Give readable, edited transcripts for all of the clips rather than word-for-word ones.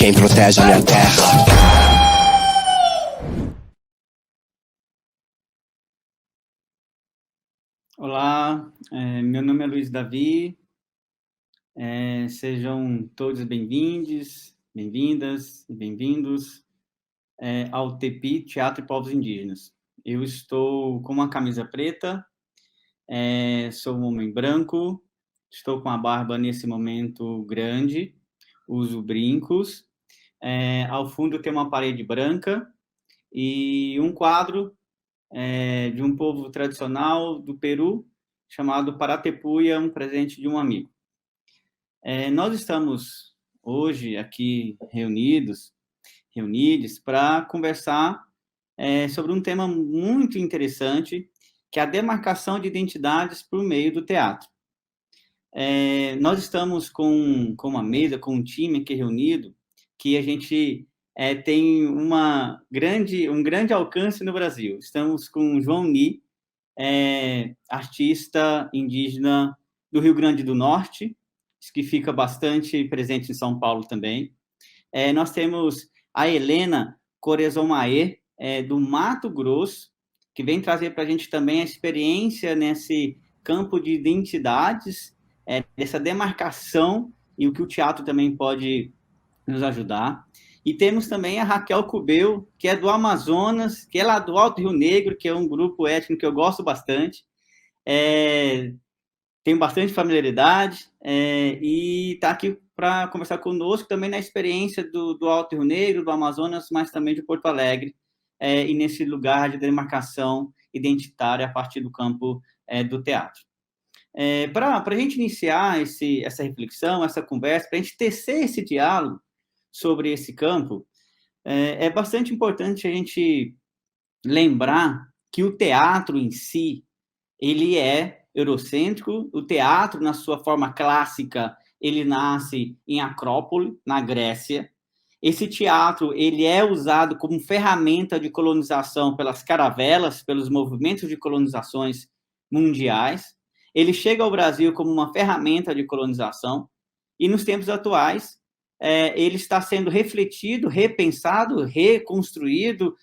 quem protege a minha terra. Olá, meu nome é Luiz Davi, sejam todos bem-vindos, bem-vindas e bem-vindos ao TEPI, Teatro e Povos Indígenas. Eu estou com uma camisa preta, sou um homem branco, estou com a barba nesse momento grande, uso brincos, ao fundo tem uma parede branca e um quadro de um povo tradicional do Peru, chamado Paratepuia, um presente de um amigo. Nós estamos hoje aqui reunidos para conversar sobre um tema muito interessante, que é a demarcação de identidades por meio do teatro. Nós estamos com uma mesa, com um time aqui reunido, que a gente tem um grande alcance no Brasil. Estamos com o João Ni, artista indígena do Rio Grande do Norte, que fica bastante presente em São Paulo também. Nós temos a Helena Corezomaê, do Mato Grosso, que vem trazer para a gente também a experiência nesse campo de identidades, dessa demarcação, e o que o teatro também pode nos ajudar. E temos também a Raquel Cubeu, que é do Amazonas, que é lá do Alto Rio Negro, que é um grupo étnico que eu gosto bastante. Tenho bastante familiaridade e está aqui para conversar conosco também na experiência do Alto Rio Negro, do Amazonas, mas também de Porto Alegre, e nesse lugar de demarcação identitária a partir do campo do teatro. Para a gente iniciar essa reflexão, essa conversa, para a gente tecer esse diálogo sobre esse campo, é bastante importante a gente lembrar que o teatro em si, ele é eurocêntrico. O teatro, na sua forma clássica, ele nasce em Acrópole, na Grécia. Esse teatro, ele é usado como ferramenta de colonização pelas caravelas, pelos movimentos de colonizações mundiais. Ele chega ao Brasil como uma ferramenta de colonização e, nos tempos atuais, ele está sendo refletido, repensado, reconstruído,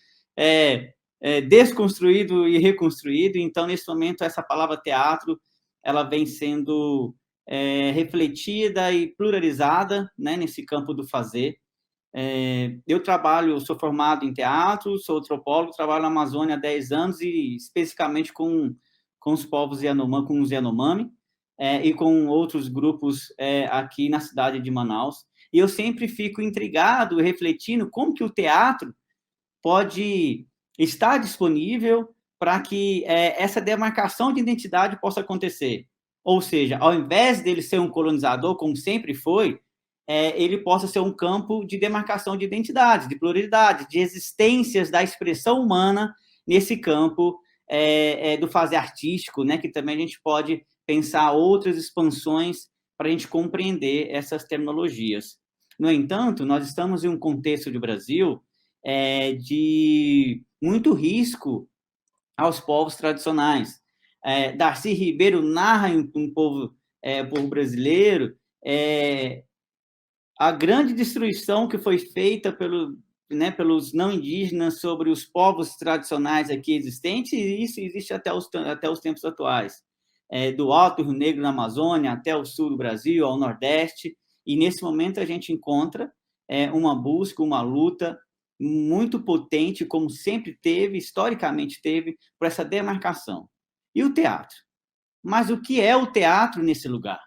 desconstruído e reconstruído. Então, nesse momento, essa palavra teatro, ela vem sendo refletida e pluralizada, né, nesse campo do fazer. Eu sou formado em teatro, sou antropólogo, trabalho na Amazônia há 10 anos e especificamente com os povos Yanomami, com os Yanomami, e com outros grupos aqui na cidade de Manaus. E eu sempre fico intrigado, refletindo como que o teatro pode estar disponível para que essa demarcação de identidade possa acontecer. Ou seja, ao invés dele ser um colonizador, como sempre foi, ele possa ser um campo de demarcação de identidades, de pluralidade, de existências da expressão humana nesse campo do fazer artístico, né, que também a gente pode pensar outras expansões para a gente compreender essas terminologias. No entanto, nós estamos em um contexto de Brasil de muito risco aos povos tradicionais. Darcy Ribeiro narra em um povo brasileiro a grande destruição que foi feita pelos não indígenas sobre os povos tradicionais aqui existentes, e isso existe até os tempos atuais, do Alto Rio Negro na Amazônia até o sul do Brasil, ao Nordeste, e nesse momento a gente encontra uma busca, uma luta muito potente, como sempre teve, historicamente teve, por essa demarcação. E o teatro? Mas o que é o teatro nesse lugar?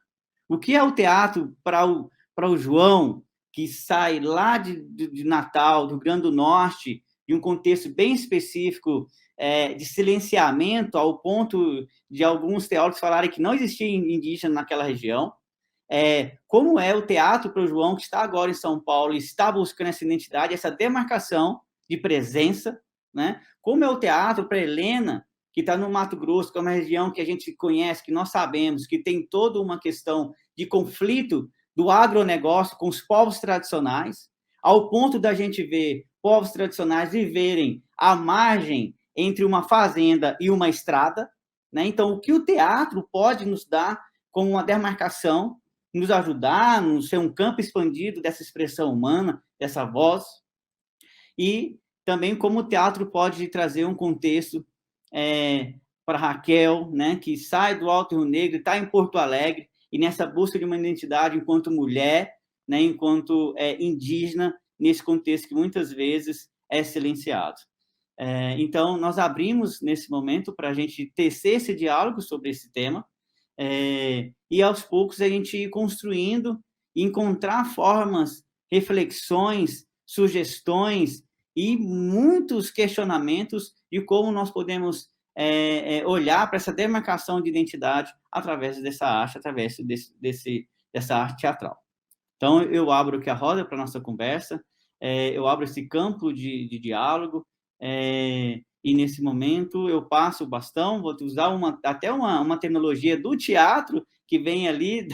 O que é o teatro para o João, que sai lá de Natal, do Rio Grande do Norte, de um contexto bem específico de silenciamento, ao ponto de alguns teólogos falarem que não existia indígena naquela região? Como é o teatro para o João, que está agora em São Paulo e está buscando essa identidade, essa demarcação de presença, né? Como é o teatro para a Helena, que está no Mato Grosso, que é uma região que a gente conhece, que nós sabemos, que tem toda uma questão de conflito do agronegócio com os povos tradicionais, ao ponto da gente ver povos tradicionais viverem à margem entre uma fazenda e uma estrada, né? Então, o que o teatro pode nos dar como uma demarcação nos ajudar, nos ser um campo expandido dessa expressão humana, dessa voz, e também como o teatro pode trazer um contexto para Raquel, né, que sai do Alto Rio Negro, está em Porto Alegre, e nessa busca de uma identidade enquanto mulher, né, enquanto indígena, nesse contexto que muitas vezes é silenciado. Então, nós abrimos nesse momento para a gente tecer esse diálogo sobre esse tema, e aos poucos a gente ir construindo, encontrar formas, reflexões, sugestões e muitos questionamentos de como nós podemos olhar para essa demarcação de identidade através dessa arte, através dessa arte teatral. Então, eu abro aqui a roda para a nossa conversa, eu abro esse campo de diálogo, e nesse momento eu passo o bastão, vou usar até uma terminologia do teatro, que vem ali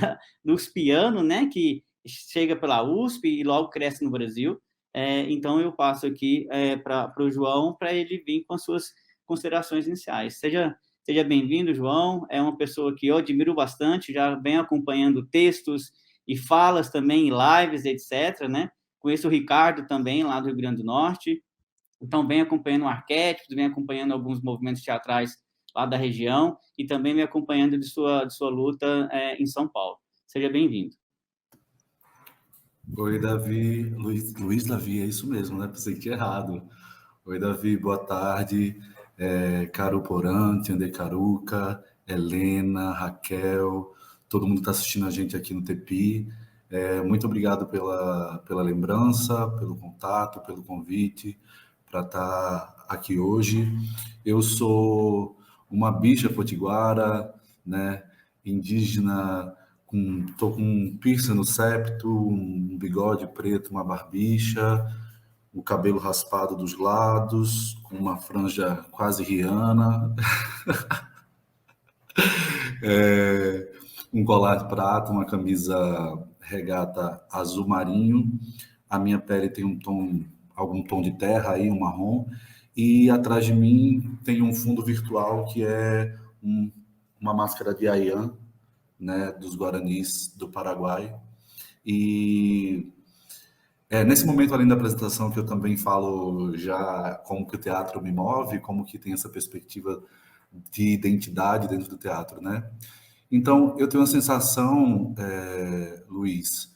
dos pianos, né, que chega pela USP e logo cresce no Brasil. Então, eu passo aqui para o João, para ele vir com as suas considerações iniciais. Seja bem-vindo, João. É uma pessoa que eu admiro bastante, já venho acompanhando textos e falas também em lives, etc., né? Conheço o Ricardo também, lá do Rio Grande do Norte. Então, venho acompanhando arquétipos, venho acompanhando alguns movimentos teatrais lá da região e também me acompanhando de sua luta em São Paulo. Seja bem-vindo. Oi, Davi. Luiz Davi, é isso mesmo, né? Pensei que tinha errado. Oi, Davi, boa tarde. Caro Porã, Tiande Caruca, Helena, Raquel, todo mundo que está assistindo a gente aqui no Tepi. Muito obrigado pela lembrança, pelo contato, pelo convite para estar aqui hoje. Eu sou uma bicha potiguara, né? Indígena, tô com um piercing no septo, um bigode preto, uma barbicha, o cabelo raspado dos lados, com uma franja quase Rihanna, um colar de prata, uma camisa regata azul marinho. A minha pele tem algum tom de terra aí, um marrom, e atrás de mim tem um fundo virtual que é uma máscara de Ayan, né, dos Guaranis do Paraguai. E nesse momento, além da apresentação, que eu também falo já como que o teatro me move, como que tem essa perspectiva de identidade dentro do teatro, né? Então, eu tenho uma sensação, Luiz,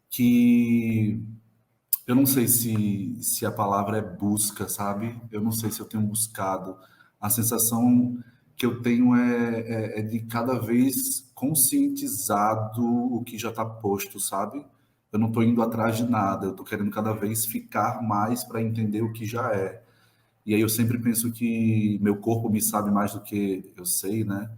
que eu não sei se a palavra é busca, sabe? Eu não sei se eu tenho buscado. A sensação que eu tenho é de cada vez conscientizado o que já está posto, sabe? Eu não estou indo atrás de nada, eu estou querendo cada vez ficar mais para entender o que já é. E aí eu sempre penso que meu corpo me sabe mais do que eu sei, né?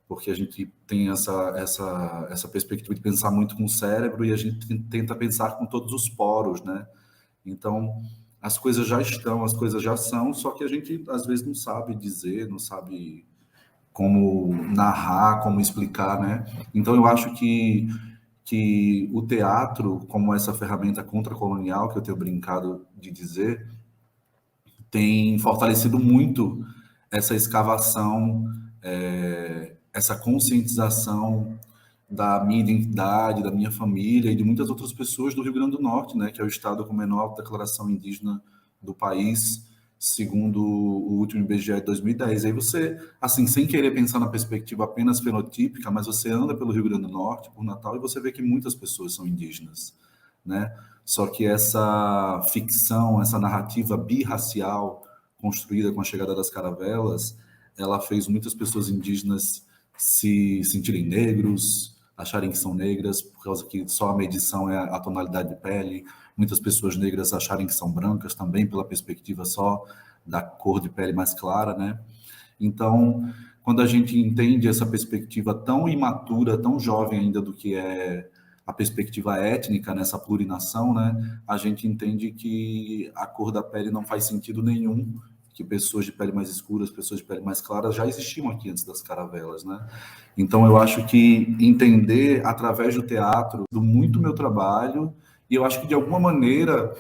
Porque a gente tem essa perspectiva de pensar muito com o cérebro e a gente tenta pensar com todos os poros, né? Então, as coisas já estão, as coisas já são, só que a gente às vezes não sabe dizer, não sabe como narrar, como explicar, né? Então, eu acho que o teatro, como essa ferramenta contracolonial que eu tenho brincado de dizer, tem fortalecido muito essa escavação, essa conscientização da minha identidade, da minha família e de muitas outras pessoas do Rio Grande do Norte, né, que é o estado com a menor declaração indígena do país, segundo o último IBGE de 2010. Aí você, assim, sem querer pensar na perspectiva apenas fenotípica, mas você anda pelo Rio Grande do Norte, por Natal, e você vê que muitas pessoas são indígenas, né? Só que essa ficção, essa narrativa birracial construída com a chegada das caravelas, ela fez muitas pessoas indígenas se sentirem negros, acharem que são negras, por causa que só a medição é a tonalidade de pele. Muitas pessoas negras acharem que são brancas também, pela perspectiva só da cor de pele mais clara, né? Então, quando a gente entende essa perspectiva tão imatura, tão jovem ainda do que é a perspectiva étnica nessa plurinação, né, a gente entende que a cor da pele não faz sentido nenhum, que pessoas de pele mais escuras, pessoas de pele mais claras já existiam aqui antes das caravelas, né? Então eu acho que entender através do teatro, do muito meu trabalho, e eu acho que de alguma maneira,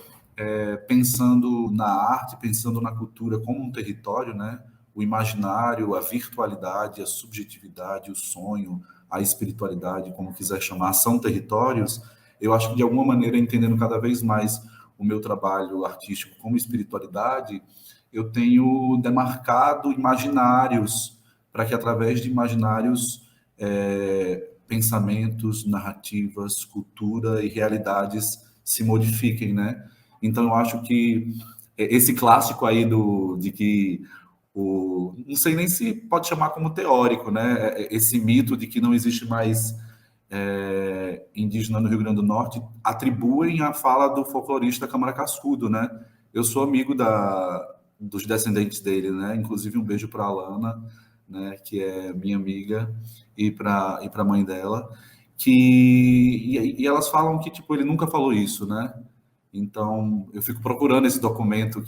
pensando na arte, pensando na cultura como um território, né? O imaginário, a virtualidade, a subjetividade, o sonho, a espiritualidade, como quiser chamar, são territórios, eu acho que, de alguma maneira, entendendo cada vez mais o meu trabalho artístico como espiritualidade, eu tenho demarcado imaginários para que, através de imaginários, pensamentos, narrativas, cultura e realidades se modifiquem, né? Então, eu acho que esse clássico aí de que não sei nem se pode chamar como teórico, né? Esse mito de que não existe mais indígena no Rio Grande do Norte, atribuem a fala do folclorista Câmara Cascudo, né? Eu sou amigo dos descendentes dele, né? Inclusive, um beijo para a Alana, né? Que é minha amiga, e para a mãe dela, e elas falam que, tipo, ele nunca falou isso, né? Então, eu fico procurando esse documento,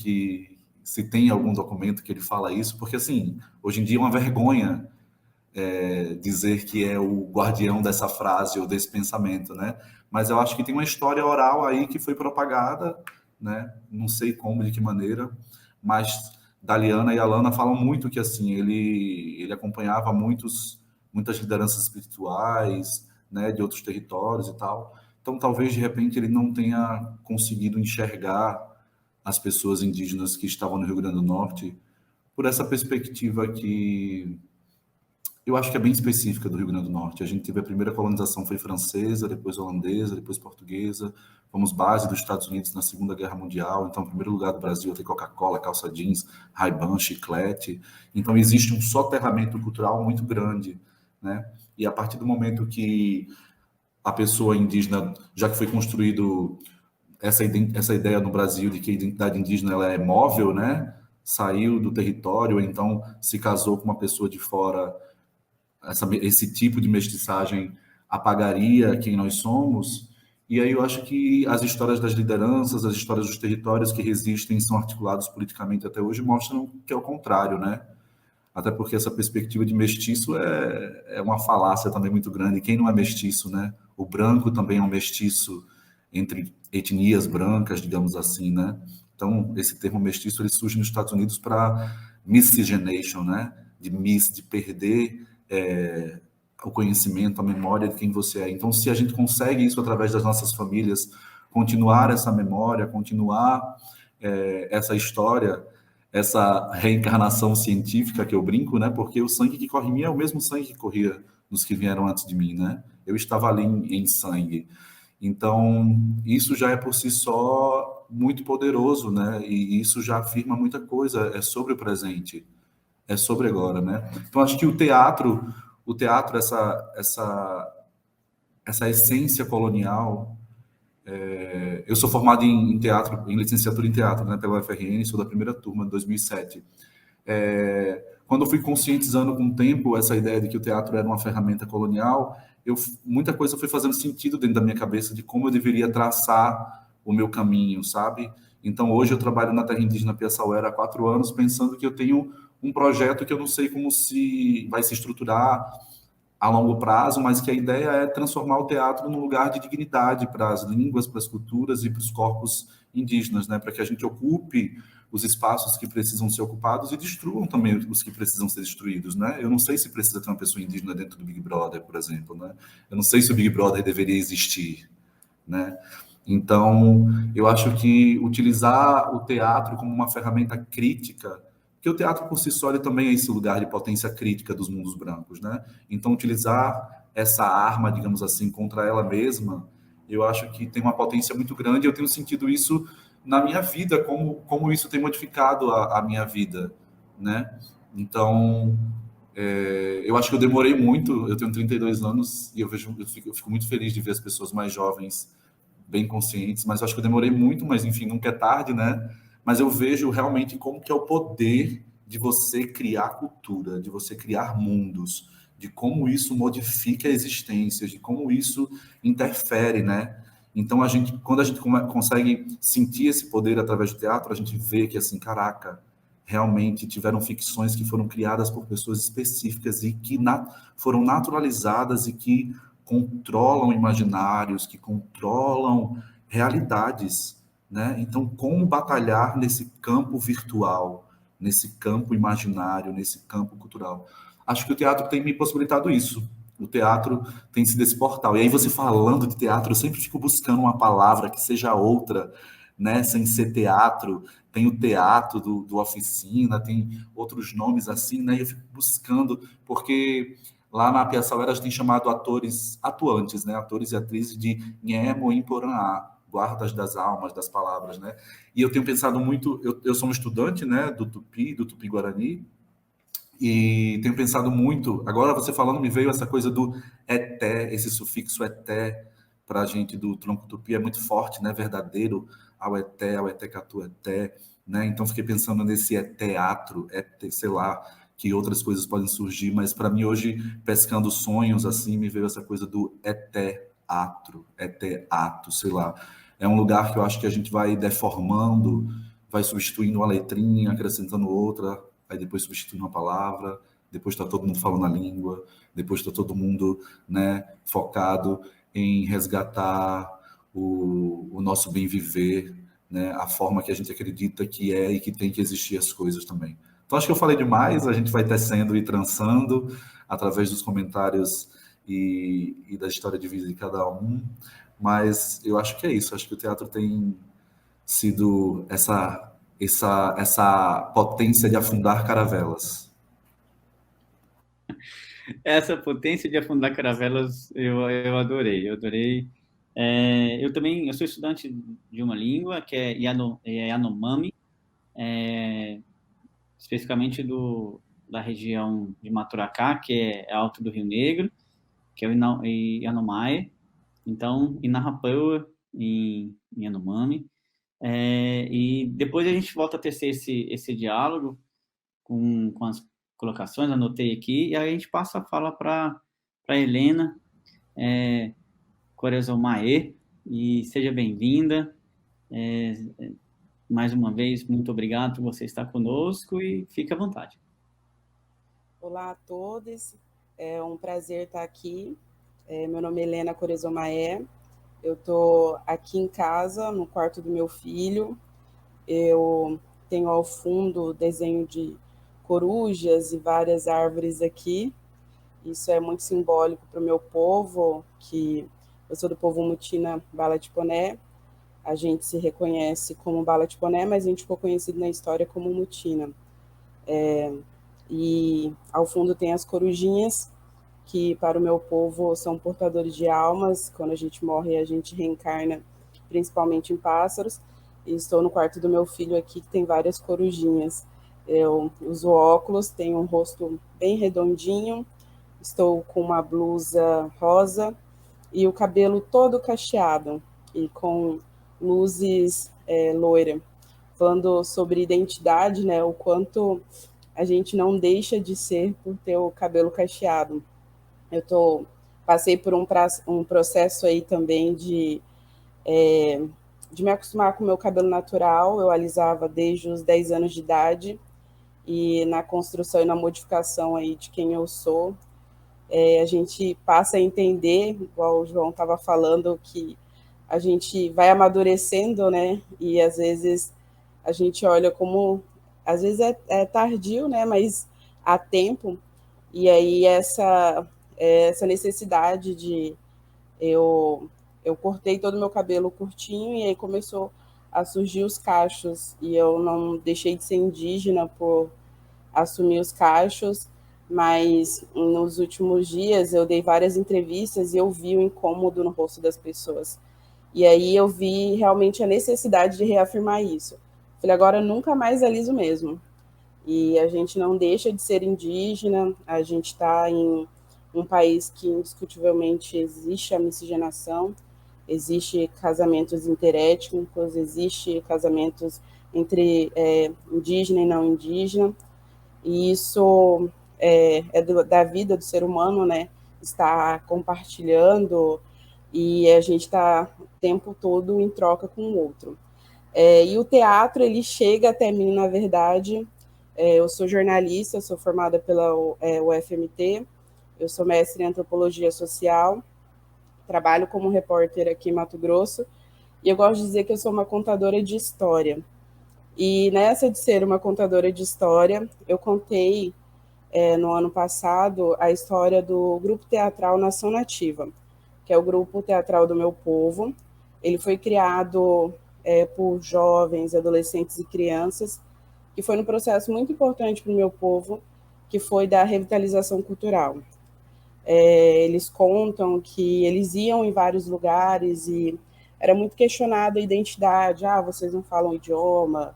se tem algum documento que ele fala isso, porque, assim, hoje em dia é uma vergonha dizer que é o guardião dessa frase ou desse pensamento, né? Mas eu acho que tem uma história oral aí que foi propagada, né? Não sei como, de que maneira, mas Daliana e Alana falam muito que, assim, ele acompanhava muitas lideranças espirituais, né, de outros territórios e tal. Então, talvez, de repente, ele não tenha conseguido enxergar as pessoas indígenas que estavam no Rio Grande do Norte por essa perspectiva que eu acho que é bem específica do Rio Grande do Norte. A gente teve a primeira colonização foi francesa, depois holandesa, depois portuguesa. Fomos base dos Estados Unidos na Segunda Guerra Mundial. Então, em primeiro lugar do Brasil tem Coca-Cola, calça jeans, Ray-Ban, chiclete. Então, existe um soterramento cultural muito grande, né? E a partir do momento que a pessoa indígena, já que foi construído essa ideia no Brasil de que a identidade indígena ela é móvel, né? Saiu do território, então se casou com uma pessoa de fora, esse tipo de mestiçagem apagaria quem nós somos. E aí eu acho que as histórias das lideranças, as histórias dos territórios que resistem e são articulados politicamente até hoje mostram que é o contrário, né? Até porque essa perspectiva de mestiço é uma falácia também muito grande. Quem não é mestiço, né? O branco também é um mestiço entre etnias brancas, digamos assim, né? Então, esse termo mestiço ele surge nos Estados Unidos para miscigenation, né? De perder o conhecimento, a memória de quem você é. Então, se a gente consegue isso através das nossas famílias, continuar essa memória, continuar essa história, essa reencarnação científica que eu brinco, né? Porque o sangue que corre em mim é o mesmo sangue que corria nos que vieram antes de mim, né? Eu estava ali em sangue. Então, isso já é por si só muito poderoso, né? E isso já afirma muita coisa, é sobre o presente, é sobre agora, né? Então, acho que o teatro, essa essência colonial. Eu sou formado em teatro, em licenciatura em teatro, né, pela UFRN, sou da primeira turma, de 2007. Quando eu fui conscientizando com o tempo essa ideia de que o teatro era uma ferramenta colonial, muita coisa foi fazendo sentido dentro da minha cabeça de como eu deveria traçar o meu caminho, sabe? Então, hoje eu trabalho na terra indígena Piaçauera há 4 anos, pensando que eu tenho um projeto que eu não sei como vai se estruturar a longo prazo, mas que a ideia é transformar o teatro num lugar de dignidade para as línguas, para as culturas e para os corpos indígenas, né? Para que a gente ocupe os espaços que precisam ser ocupados e destruam também os que precisam ser destruídos, né? Eu não sei se precisa ter uma pessoa indígena dentro do Big Brother, por exemplo, né? Eu não sei se o Big Brother deveria existir, né? Então, eu acho que utilizar o teatro como uma ferramenta crítica, porque o teatro por si só ele também é esse lugar de potência crítica dos mundos brancos, né? Então, utilizar essa arma, digamos assim, contra ela mesma, eu acho que tem uma potência muito grande. Eu tenho sentido isso na minha vida, como isso tem modificado a minha vida, né? Então, eu acho que eu demorei muito. Eu tenho 32 anos e eu fico muito feliz de ver as pessoas mais jovens bem conscientes, mas eu acho que eu demorei muito, mas enfim, nunca é tarde, né? Mas eu vejo realmente como que é o poder de você criar cultura, de você criar mundos, de como isso modifica a existência, de como isso interfere, né? Então, quando a gente consegue sentir esse poder através do teatro, a gente vê que, assim, caraca, realmente tiveram ficções que foram criadas por pessoas específicas e que foram naturalizadas e que controlam imaginários, que controlam realidades, né? Então, como batalhar nesse campo virtual, nesse campo imaginário, nesse campo cultural? Acho que o teatro tem me possibilitado isso. O teatro tem sido esse portal. E aí você falando de teatro, eu sempre fico buscando uma palavra que seja outra, né? Sem ser teatro. Tem o teatro do Oficina, tem outros nomes assim, né? E eu fico buscando, porque lá na Piaçal Eras tem chamado atores atuantes, né? Atores e atrizes de Nhemo Imporã, guardas das almas, das palavras, né? E eu tenho pensado muito, eu sou um estudante, né, do Tupi-Guarani, e tenho pensado muito, agora você falando, me veio essa coisa do eté, esse sufixo eté, para a gente do tronco tupi é muito forte, né? Verdadeiro, ao eté catu eté, né? Então fiquei pensando nesse teatro, sei lá, que outras coisas podem surgir, mas para mim hoje, pescando sonhos, assim, me veio essa coisa do eteatro, sei lá. É um lugar que eu acho que a gente vai deformando, vai substituindo uma letrinha, acrescentando outra, aí depois substituindo uma palavra, depois está todo mundo falando a língua, depois está todo mundo, né, focado em resgatar o nosso bem viver, né, a forma que a gente acredita que é e que tem que existir as coisas também. Então acho que eu falei demais, a gente vai tecendo e trançando através dos comentários e da história de vida de cada um, mas eu acho que é isso, acho que o teatro tem sido essa potência de afundar caravelas. Essa potência de afundar caravelas eu adorei, eu adorei. Eu também, eu sou estudante de uma língua que é Yanomami, especificamente da região de Maturacá, que é alto do Rio Negro, que é o Yanomami, então Inarrapaua em Yanomami. E depois a gente volta a tecer esse diálogo com as colocações, anotei aqui, e aí a gente passa a fala para Helena Corezomaê, e seja bem-vinda. Mais uma vez, muito obrigado por você estar conosco e fique à vontade. Olá a todos, é um prazer estar aqui. Meu nome é Helena Corezomaé, eu estou aqui em casa, no quarto do meu filho. Eu tenho ao fundo o desenho de corujas e várias árvores aqui. Isso é muito simbólico para o meu povo, que eu sou do povo Mutina Bala-Tiponé. A gente se reconhece como Bala-Tiponé, mas a gente ficou conhecido na história como Mutina. E ao fundo tem as corujinhas, que para o meu povo são portadores de almas. Quando a gente morre, a gente reencarna principalmente em pássaros. E estou no quarto do meu filho aqui, que tem várias corujinhas. Eu uso óculos, tenho um rosto bem redondinho, estou com uma blusa rosa e o cabelo todo cacheado e com luzes loira. Falando sobre identidade, né, o quanto a gente não deixa de ser por ter o cabelo cacheado. Passei por um processo aí também de me acostumar com o meu cabelo natural. Eu alisava desde os 10 anos de idade, e na construção e na modificação aí de quem eu sou, a gente passa a entender, igual o João estava falando, que a gente vai amadurecendo, né? E às vezes a gente olha como, às vezes é tardio, né? Mas há tempo. E aí essa necessidade de eu cortei todo o meu cabelo curtinho, e aí começou a surgir os cachos, e eu não deixei de ser indígena por assumir os cachos, mas nos últimos dias eu dei várias entrevistas e eu vi o incômodo no rosto das pessoas. E aí eu vi realmente a necessidade de reafirmar isso. Falei, agora nunca mais aliso mesmo. E a gente não deixa de ser indígena, a gente está em um país que indiscutivelmente existe a miscigenação, existe casamentos interétnicos, existe casamentos entre indígena e não indígena, e isso da vida do ser humano, né? Está compartilhando, e a gente está o tempo todo em troca com o outro. E o teatro, ele chega até mim, na verdade. Eu sou jornalista, sou formada pela UFMT, eu sou mestre em antropologia social, trabalho como repórter aqui em Mato Grosso, e eu gosto de dizer que eu sou uma contadora de história. E nessa de ser uma contadora de história, eu contei no ano passado, a história do Grupo Teatral Nação Nativa, que é o grupo teatral do meu povo. Ele foi criado por jovens, adolescentes e crianças, que foi um processo muito importante para o meu povo, que foi da revitalização cultural. Eles contam que eles iam em vários lugares e era muito questionada a identidade. Vocês não falam o idioma,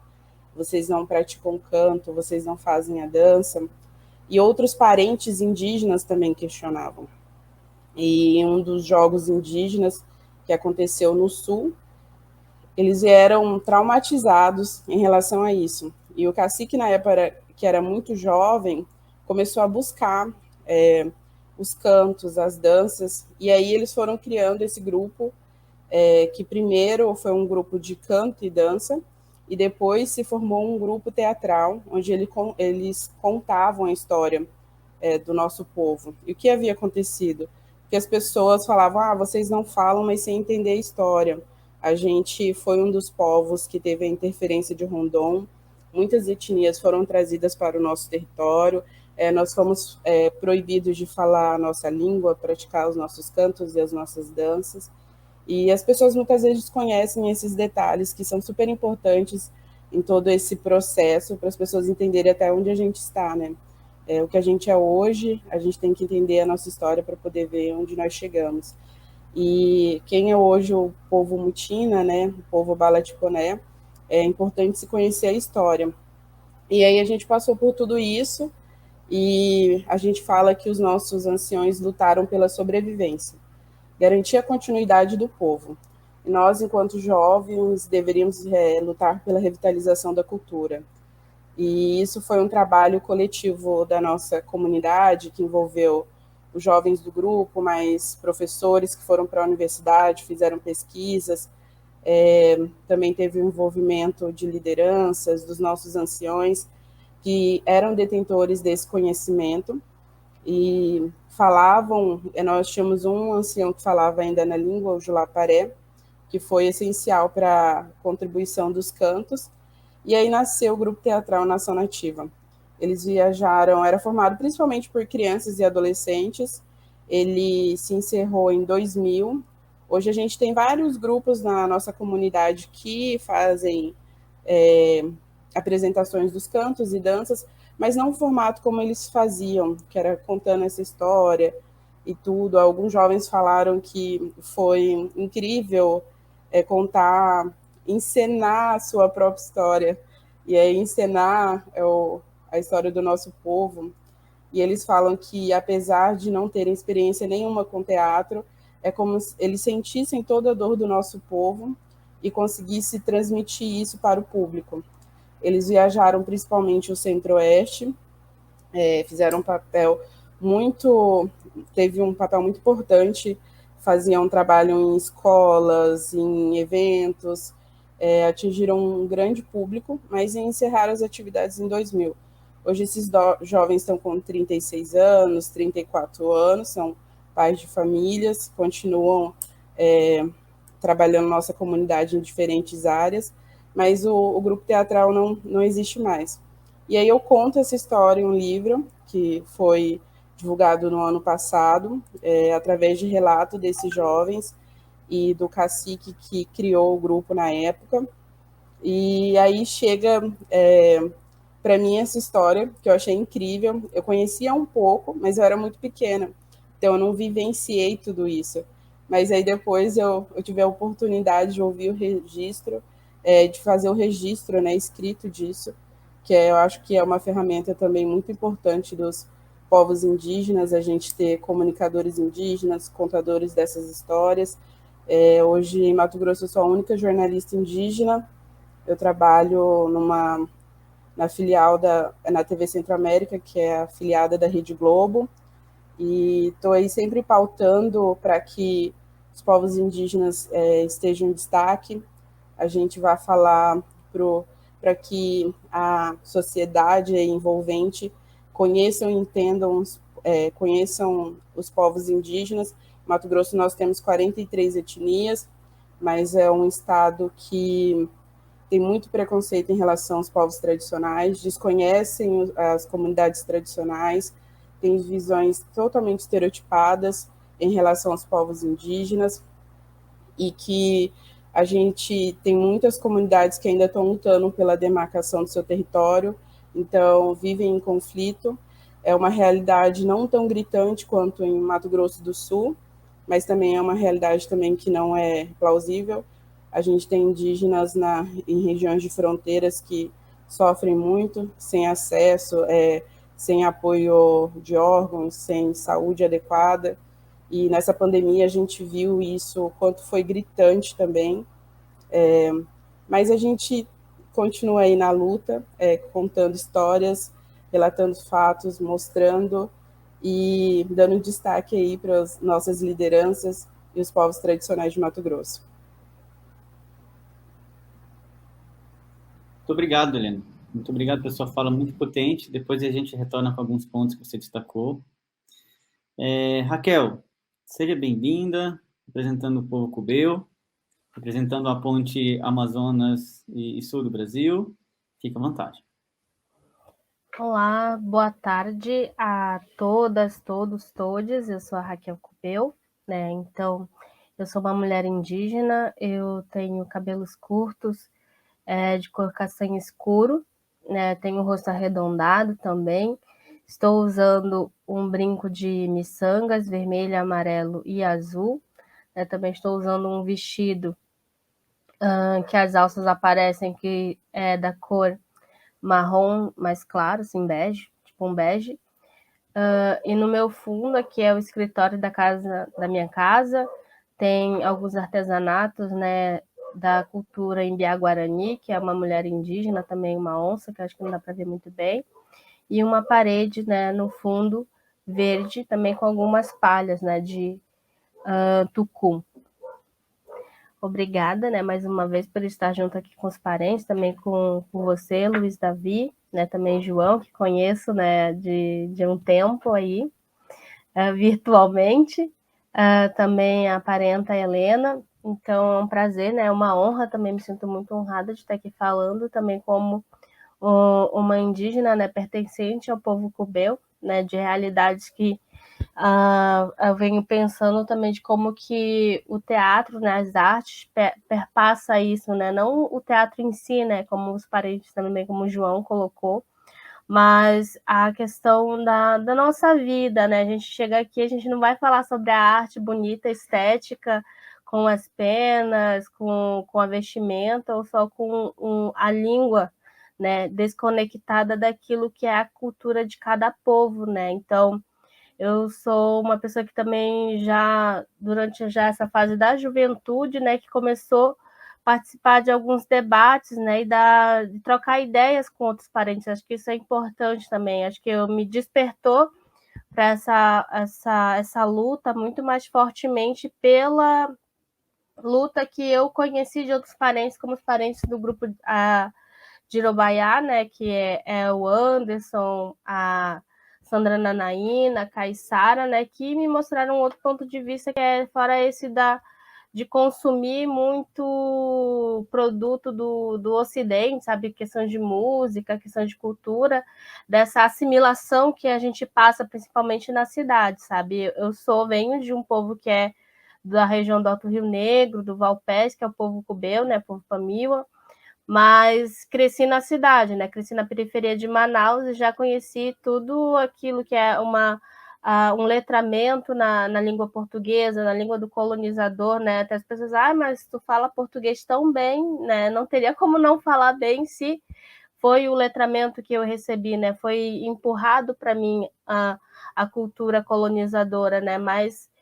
vocês não praticam canto, vocês não fazem a dança. E outros parentes indígenas também questionavam. E um dos jogos indígenas que aconteceu no Sul, eles eram traumatizados em relação a isso. E o cacique, na época, que era muito jovem, começou a buscar os cantos, as danças, e aí eles foram criando esse grupo, que primeiro foi um grupo de canto e dança, e depois se formou um grupo teatral, onde eles contavam a história do nosso povo. E o que havia acontecido? Que as pessoas falavam, vocês não falam, mas sem entender a história. A gente foi um dos povos que teve a interferência de Rondon, muitas etnias foram trazidas para o nosso território, nós fomos proibidos de falar a nossa língua, praticar os nossos cantos e as nossas danças, e as pessoas muitas vezes desconhecem esses detalhes que são super importantes em todo esse processo, para as pessoas entenderem até onde a gente está, né? O que a gente é hoje, a gente tem que entender a nossa história para poder ver onde nós chegamos. E quem é hoje o povo Mutina, né, o povo Bala-Tiponé, é importante se conhecer a história. E aí a gente passou por tudo isso, e a gente fala que os nossos anciões lutaram pela sobrevivência, garantir a continuidade do povo. E nós, enquanto jovens, deveríamos lutar pela revitalização da cultura. E isso foi um trabalho coletivo da nossa comunidade, que envolveu os jovens do grupo, mais professores que foram para a universidade, fizeram pesquisas, também teve o envolvimento de lideranças, dos nossos anciões, que eram detentores desse conhecimento, e falavam, nós tínhamos um ancião que falava ainda na língua, o Julaparé, que foi essencial para a contribuição dos cantos, e aí nasceu o Grupo Teatral Nação Nativa. Eles viajaram, era formado principalmente por crianças e adolescentes, ele se encerrou em 2000, hoje a gente tem vários grupos na nossa comunidade que fazem apresentações dos cantos e danças, mas não no formato como eles faziam, que era contando essa história e tudo. Alguns jovens falaram que foi incrível contar, encenar a sua própria história, e aí encenar a história do nosso povo. E eles falam que, apesar de não terem experiência nenhuma com teatro, é como se eles sentissem toda a dor do nosso povo e conseguissem transmitir isso para o público. Eles viajaram principalmente o Centro-Oeste, fizeram teve um papel muito importante, faziam um trabalho em escolas, em eventos, atingiram um grande público, mas encerraram as atividades em 2000. Hoje esses jovens estão com 36 anos, 34 anos, são pais de famílias, continuam trabalhando na nossa comunidade em diferentes áreas, mas o grupo teatral não existe mais. E aí eu conto essa história em um livro que foi divulgado no ano passado, através de relato desses jovens e do cacique que criou o grupo na época. E aí chega para mim essa história, que eu achei incrível. Eu conhecia um pouco, mas eu era muito pequena, então eu não vivenciei tudo isso. Mas aí depois eu tive a oportunidade de ouvir o registro, de fazer o registro, né, escrito disso, que eu acho que é uma ferramenta também muito importante dos povos indígenas, a gente ter comunicadores indígenas, contadores dessas histórias. Hoje, em Mato Grosso, eu sou a única jornalista indígena, eu trabalho na filial na TV Centro-América, que é afiliada da Rede Globo, e estou aí sempre pautando para que os povos indígenas estejam em destaque. A gente vai falar para que a sociedade envolvente conheçam e entendam, conheçam os povos indígenas. Em Mato Grosso nós temos 43 etnias, mas é um estado que têm muito preconceito em relação aos povos tradicionais, desconhecem as comunidades tradicionais, têm visões totalmente estereotipadas em relação aos povos indígenas, e que a gente tem muitas comunidades que ainda estão lutando pela demarcação do seu território, então vivem em conflito. É uma realidade não tão gritante quanto em Mato Grosso do Sul, mas também é uma realidade também que não é plausível. A gente tem indígenas em regiões de fronteiras que sofrem muito, sem acesso, sem apoio de órgãos, sem saúde adequada. E nessa pandemia a gente viu isso, o quanto foi gritante também. Mas a gente continua aí na luta, contando histórias, relatando fatos, mostrando e dando destaque aí para as nossas lideranças e os povos tradicionais de Mato Grosso. Muito obrigado, Helena. Muito obrigado pela sua fala muito potente. Depois a gente retorna com alguns pontos que você destacou. Raquel, seja bem-vinda, representando o povo cubeu, representando a ponte Amazonas e Sul do Brasil. Fique à vontade. Olá, boa tarde a todas, todos, todes. Eu sou a Raquel Cubeu, né? Então, eu sou uma mulher indígena, eu tenho cabelos curtos, de cor castanho escuro, né? Tenho o rosto arredondado também. Estou usando um brinco de miçangas, vermelho, amarelo e azul. Também estou usando um vestido que as alças aparecem, que é da cor marrom mais claro, assim, bege, tipo um bege. E no meu fundo, aqui é o escritório da minha casa, tem alguns artesanatos, né, da cultura Imbiá-Guarani, que é uma mulher indígena, também uma onça, que acho que não dá para ver muito bem, e uma parede, né, no fundo, verde, também com algumas palhas, né, de tucum. Obrigada, né, mais uma vez por estar junto aqui com os parentes, também com você, Luiz Davi, né, também João, que conheço, né, de um tempo aí, virtualmente, também a parenta Helena. Então é um prazer, né, uma honra, também me sinto muito honrada de estar aqui falando, também como uma indígena, né, pertencente ao povo cubeu, né, de realidades que eu venho pensando também de como que o teatro, né, as artes perpassa isso, né, não o teatro em si, né, como os parentes também, como o João colocou, mas a questão da nossa vida, né, a gente chega aqui, a gente não vai falar sobre a arte bonita, estética, com as penas, com a vestimenta, ou só com a língua, né, desconectada daquilo que é a cultura de cada povo, né, então eu sou uma pessoa que também durante essa fase da juventude, né, que começou a participar de alguns debates, né, e de trocar ideias com outros parentes. Acho que isso é importante também. Acho que eu me despertou para essa luta muito mais fortemente pela luta que eu conheci de outros parentes, como os parentes do grupo de Irobaiá, né, que é o Anderson, a Sandra Nanaína, a Caissara, né, que me mostraram outro ponto de vista, que é fora esse de consumir muito produto do Ocidente, sabe, questão de música, questão de cultura, dessa assimilação que a gente passa principalmente na cidade, sabe. Venho de um povo que é da região do Alto Rio Negro, do Valpés, que é o povo cubeu, né, povo Pamiwa, mas cresci na cidade, né? Cresci na periferia de Manaus e já conheci tudo aquilo que é um letramento na língua portuguesa, na língua do colonizador, né? Até as pessoas, mas tu fala português tão bem, né? Não teria como não falar bem se foi o letramento que eu recebi, né? Foi empurrado para mim a cultura colonizadora, né? Mas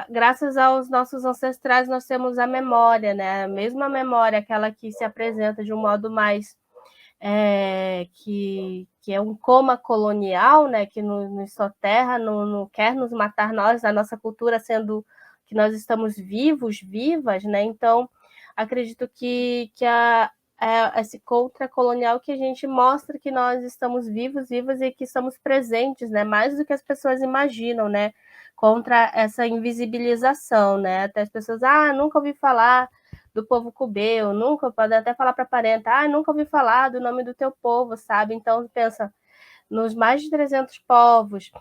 graças aos nossos ancestrais, nós temos a memória, né? A mesma memória, aquela que se apresenta de um modo mais que é um coma colonial, né? Que nos soterra, não quer nos matar nós, a nossa cultura sendo que nós estamos vivos, vivas, né? Então, acredito que esse contra-colonial que a gente mostra que nós estamos vivos, vivas e que estamos presentes, né? Mais do que as pessoas imaginam, né? Contra essa invisibilização, né? Até as pessoas, nunca ouvi falar do povo cubeu, nunca, pode até falar para parente, nunca ouvi falar do nome do teu povo, sabe? Então, pensa, nos mais de 300 povos,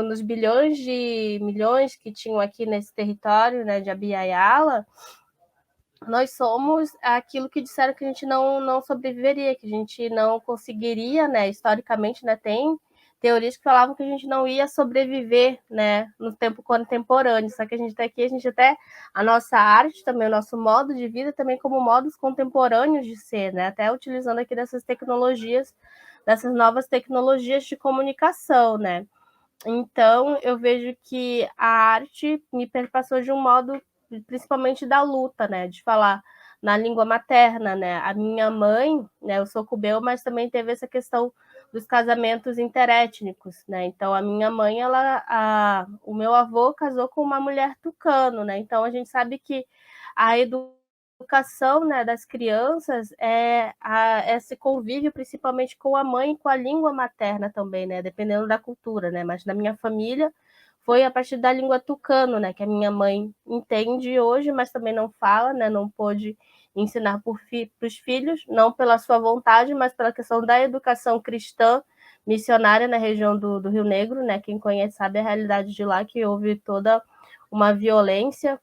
nos bilhões de milhões que tinham aqui nesse território, né, de Abya-Yala, nós somos aquilo que disseram que a gente não sobreviveria, que a gente não conseguiria, né, historicamente, né, tem teorias que falavam que a gente não ia sobreviver, né, no tempo contemporâneo, só que a gente está aqui, a nossa arte também, o nosso modo de vida também como modos contemporâneos de ser, né, até utilizando aqui dessas novas tecnologias de comunicação, né. Então, eu vejo que a arte me perpassou de um modo, principalmente da luta, né, de falar na língua materna, né. A minha mãe, né, eu sou cubeu, mas também teve essa questão dos casamentos interétnicos, né. Então, a minha mãe, o meu avô casou com uma mulher tucano, né. Então, a gente sabe que a educação, né, das crianças esse convívio principalmente com a mãe e com a língua materna também, né, dependendo da cultura, né, mas na minha família foi a partir da língua tucano, né, que a minha mãe entende hoje, mas também não fala, né, não pôde ensinar para os filhos, não pela sua vontade, mas pela questão da educação cristã missionária na região do Rio Negro, né, quem conhece sabe a realidade de lá, que houve toda uma violência,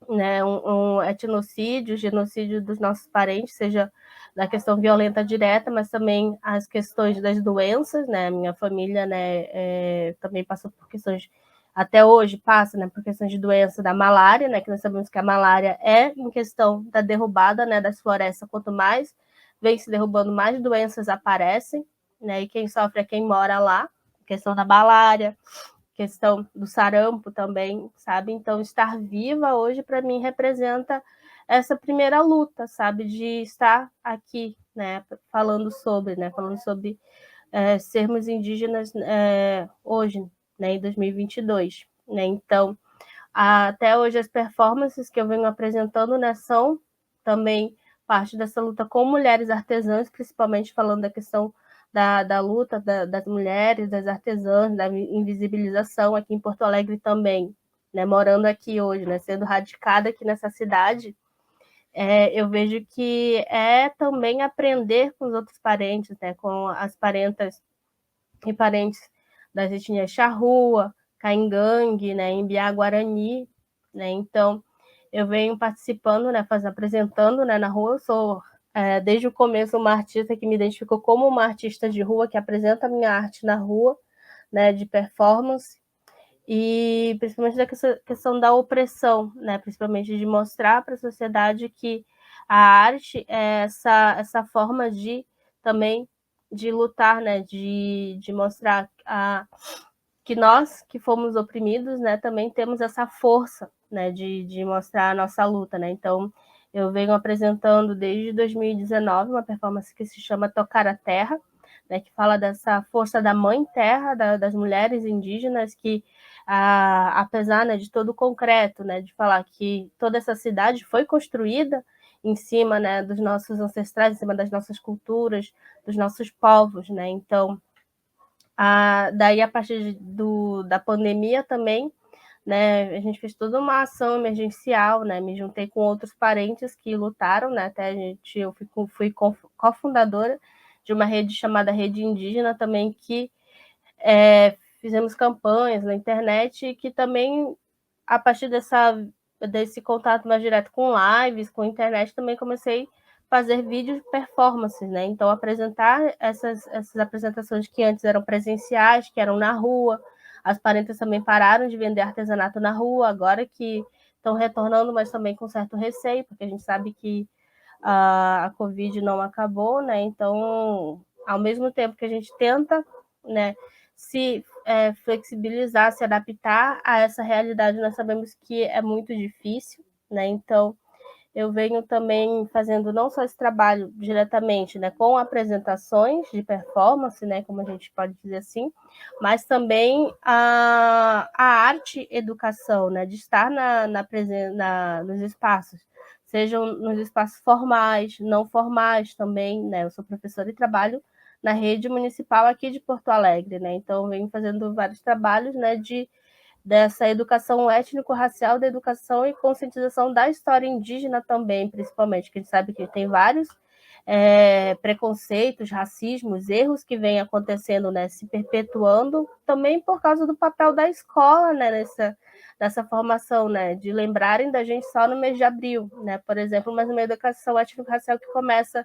né, um etnocídio, genocídio dos nossos parentes, seja da questão violenta direta, mas também as questões das doenças, né, minha família, né, também passou por questões, até hoje passa, né, por questões de doença da malária, né, que nós sabemos que a malária é em questão da derrubada, né, das florestas, quanto mais vem se derrubando, mais doenças aparecem, né, e quem sofre é quem mora lá, questão da malária, questão do sarampo também, sabe? Então, estar viva hoje, para mim, representa essa primeira luta, sabe? De estar aqui, né? Falando sobre sermos indígenas hoje, né? Em 2022, né? Então, até hoje, as performances que eu venho apresentando, né? São também parte dessa luta com mulheres artesãs, principalmente falando da questão da luta das mulheres, das artesãs, da invisibilização aqui em Porto Alegre também, né, morando aqui hoje, né, sendo radicada aqui nessa cidade, eu vejo que é também aprender com os outros parentes, né, com as parentas e parentes das etnias Charrua, Caingangue, né, Imbiá Guarani, né, então eu venho participando, né, apresentando, né, na rua. Eu sou, desde o começo, uma artista que me identificou como uma artista de rua, que apresenta a minha arte na rua, né, de performance, e principalmente da questão da opressão, né, principalmente de mostrar para a sociedade que a arte é essa forma de também de lutar, né, de mostrar que nós que fomos oprimidos, né, também temos essa força, né, de mostrar a nossa luta, né. Então, eu venho apresentando desde 2019 uma performance que se chama Tocar a Terra, né, que fala dessa força da mãe terra, das mulheres indígenas que, apesar, né, de todo o concreto, né, de falar que toda essa cidade foi construída em cima, né, dos nossos ancestrais, em cima das nossas culturas, dos nossos povos, né. Então, daí, a partir da pandemia também, né, a gente fez toda uma ação emergencial, né, me juntei com outros parentes que lutaram, né, até eu fui cofundadora de uma rede chamada Rede Indígena também, que fizemos campanhas na internet, que também, a partir desse contato mais direto com lives, com internet, também comecei fazer vídeos performances, né? Então, apresentar essas apresentações que antes eram presenciais, que eram na rua. As parentas também pararam de vender artesanato na rua, agora que estão retornando, mas também com certo receio, porque a gente sabe que a Covid não acabou, né? Então, ao mesmo tempo que a gente tenta, né, se flexibilizar, se adaptar a essa realidade, nós sabemos que é muito difícil, né? Então, eu venho também fazendo não só esse trabalho diretamente, né, com apresentações de performance, né, como a gente pode dizer assim, mas também a arte educação, né, de estar nos espaços, sejam nos espaços formais, não formais também, né, eu sou professora e trabalho na rede municipal aqui de Porto Alegre, né, então eu venho fazendo vários trabalhos, né, de dessa educação étnico-racial, da educação e conscientização da história indígena também, principalmente, que a gente sabe que tem vários preconceitos, racismos, erros que vêm acontecendo, né, se perpetuando, também por causa do papel da escola, né, nessa formação, né, de lembrarem da gente só no mês de abril, né, por exemplo, mas uma educação étnico-racial que começa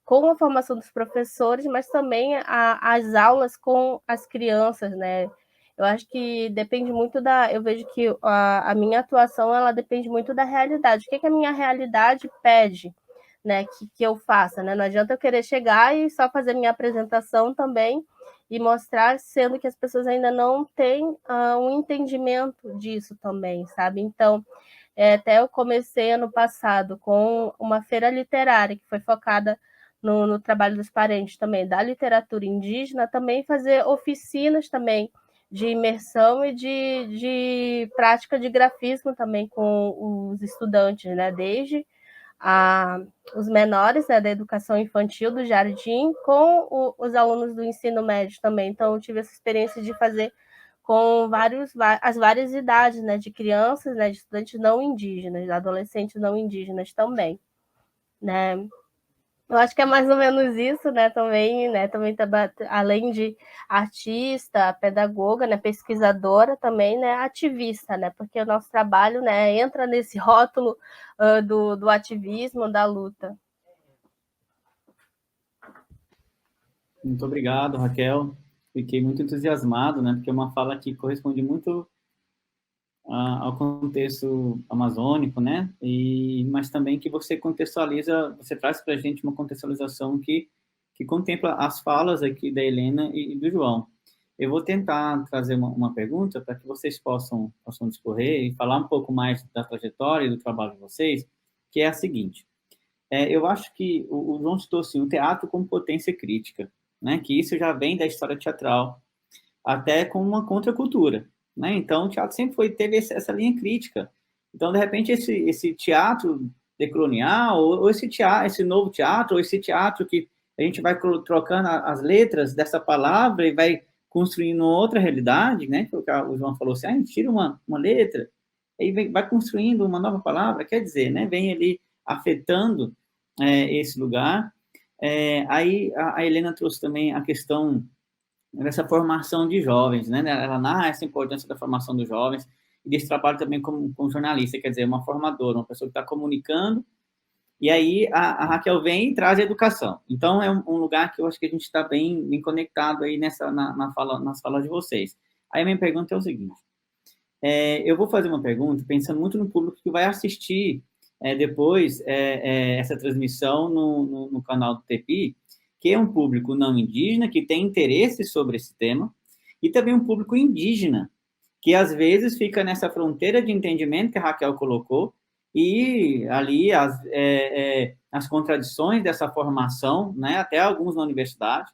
com a formação dos professores, mas também as aulas com as crianças, né. Eu acho que depende muito eu vejo que a minha atuação, ela depende muito da realidade. O que a minha realidade pede, né, que eu faça, né? Não adianta eu querer chegar e só fazer minha apresentação também e mostrar, sendo que as pessoas ainda não têm um entendimento disso também, sabe? Então, até eu comecei ano passado com uma feira literária que foi focada no trabalho dos parentes também, da literatura indígena, também fazer oficinas também de imersão e de prática de grafismo também com os estudantes, né? Desde os menores, né, da educação infantil, do jardim, com os alunos do ensino médio também. Então, eu tive essa experiência de fazer com as várias idades, né, de crianças, né, de estudantes não indígenas, de adolescentes não indígenas também, né. Eu acho que é mais ou menos isso, né, também, além de artista, pedagoga, né, pesquisadora também, né, ativista, né, porque o nosso trabalho, né, entra nesse rótulo do ativismo, da luta. Muito obrigado, Raquel. Fiquei muito entusiasmado, né, porque é uma fala que corresponde muito ao contexto amazônico, né? Mas também que você contextualiza, você traz para a gente uma contextualização que contempla as falas aqui da Helena e do João. Eu vou tentar trazer uma pergunta para que vocês possam discorrer e falar um pouco mais da trajetória e do trabalho de vocês, que é a seguinte. Eu acho que o João citou assim, o teatro como potência crítica, né? Que isso já vem da história teatral, até com uma contracultura, né? Então, o teatro sempre teve essa linha crítica. Então, de repente, esse teatro decolonial, ou esse novo teatro, ou esse teatro que a gente vai trocando as letras dessa palavra e vai construindo outra realidade, né? O João falou assim, a gente tira uma letra, aí vai construindo uma nova palavra, quer dizer, né? Vem ali afetando esse lugar. Aí a Helena trouxe também a questão dessa formação de jovens, né? Ela narra essa importância da formação dos jovens e desse trabalho também como jornalista, quer dizer, uma formadora, uma pessoa que está comunicando, e aí a Raquel vem e traz a educação. Então, é um lugar que eu acho que a gente está bem conectado aí nas falas de vocês. Aí a minha pergunta é o seguinte, eu vou fazer uma pergunta pensando muito no público que vai assistir depois essa transmissão no canal do TEPI, que é um público não indígena, que tem interesse sobre esse tema, e também um público indígena, que às vezes fica nessa fronteira de entendimento que a Raquel colocou, e ali as contradições dessa formação, né, até alguns na universidade.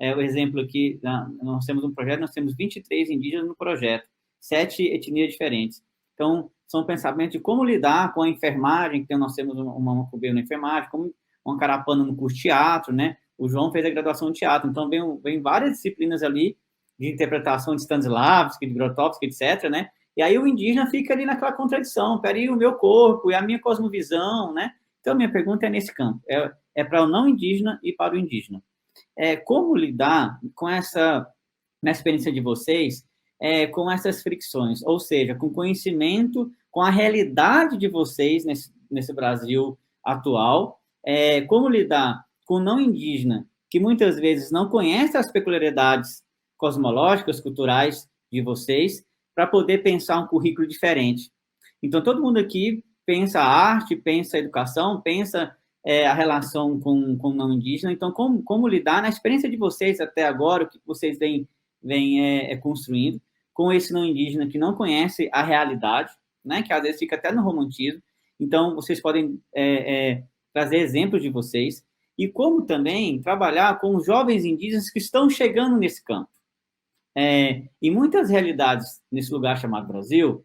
O exemplo aqui, nós temos um projeto, nós temos 23 indígenas no projeto, 7 etnias diferentes. Então, são pensamentos de como lidar com a enfermagem, que nós temos uma cubeira na enfermagem, como uma carapana no curso de teatro, né? O João fez a graduação de teatro, então vem várias disciplinas ali de interpretação de Stanislavski, de Grotowski, etc., né? E aí o indígena fica ali naquela contradição, peraí, o meu corpo e a minha cosmovisão, né? Então, minha pergunta é nesse campo, para o não indígena e para o indígena. Como lidar com na experiência de vocês, com essas fricções, ou seja, com conhecimento, com a realidade de vocês nesse Brasil atual, como lidar com o não indígena, que muitas vezes não conhece as peculiaridades cosmológicas, culturais de vocês, para poder pensar um currículo diferente. Então, todo mundo aqui pensa a arte, pensa a educação, pensa a relação com o não indígena. Então, como lidar, na experiência de vocês até agora, o que vocês vêm construindo, com esse não indígena que não conhece a realidade, né, que às vezes fica até no romantismo. Então, vocês podem trazer exemplos de vocês, e como também trabalhar com os jovens indígenas que estão chegando nesse campo. Em muitas realidades nesse lugar chamado Brasil,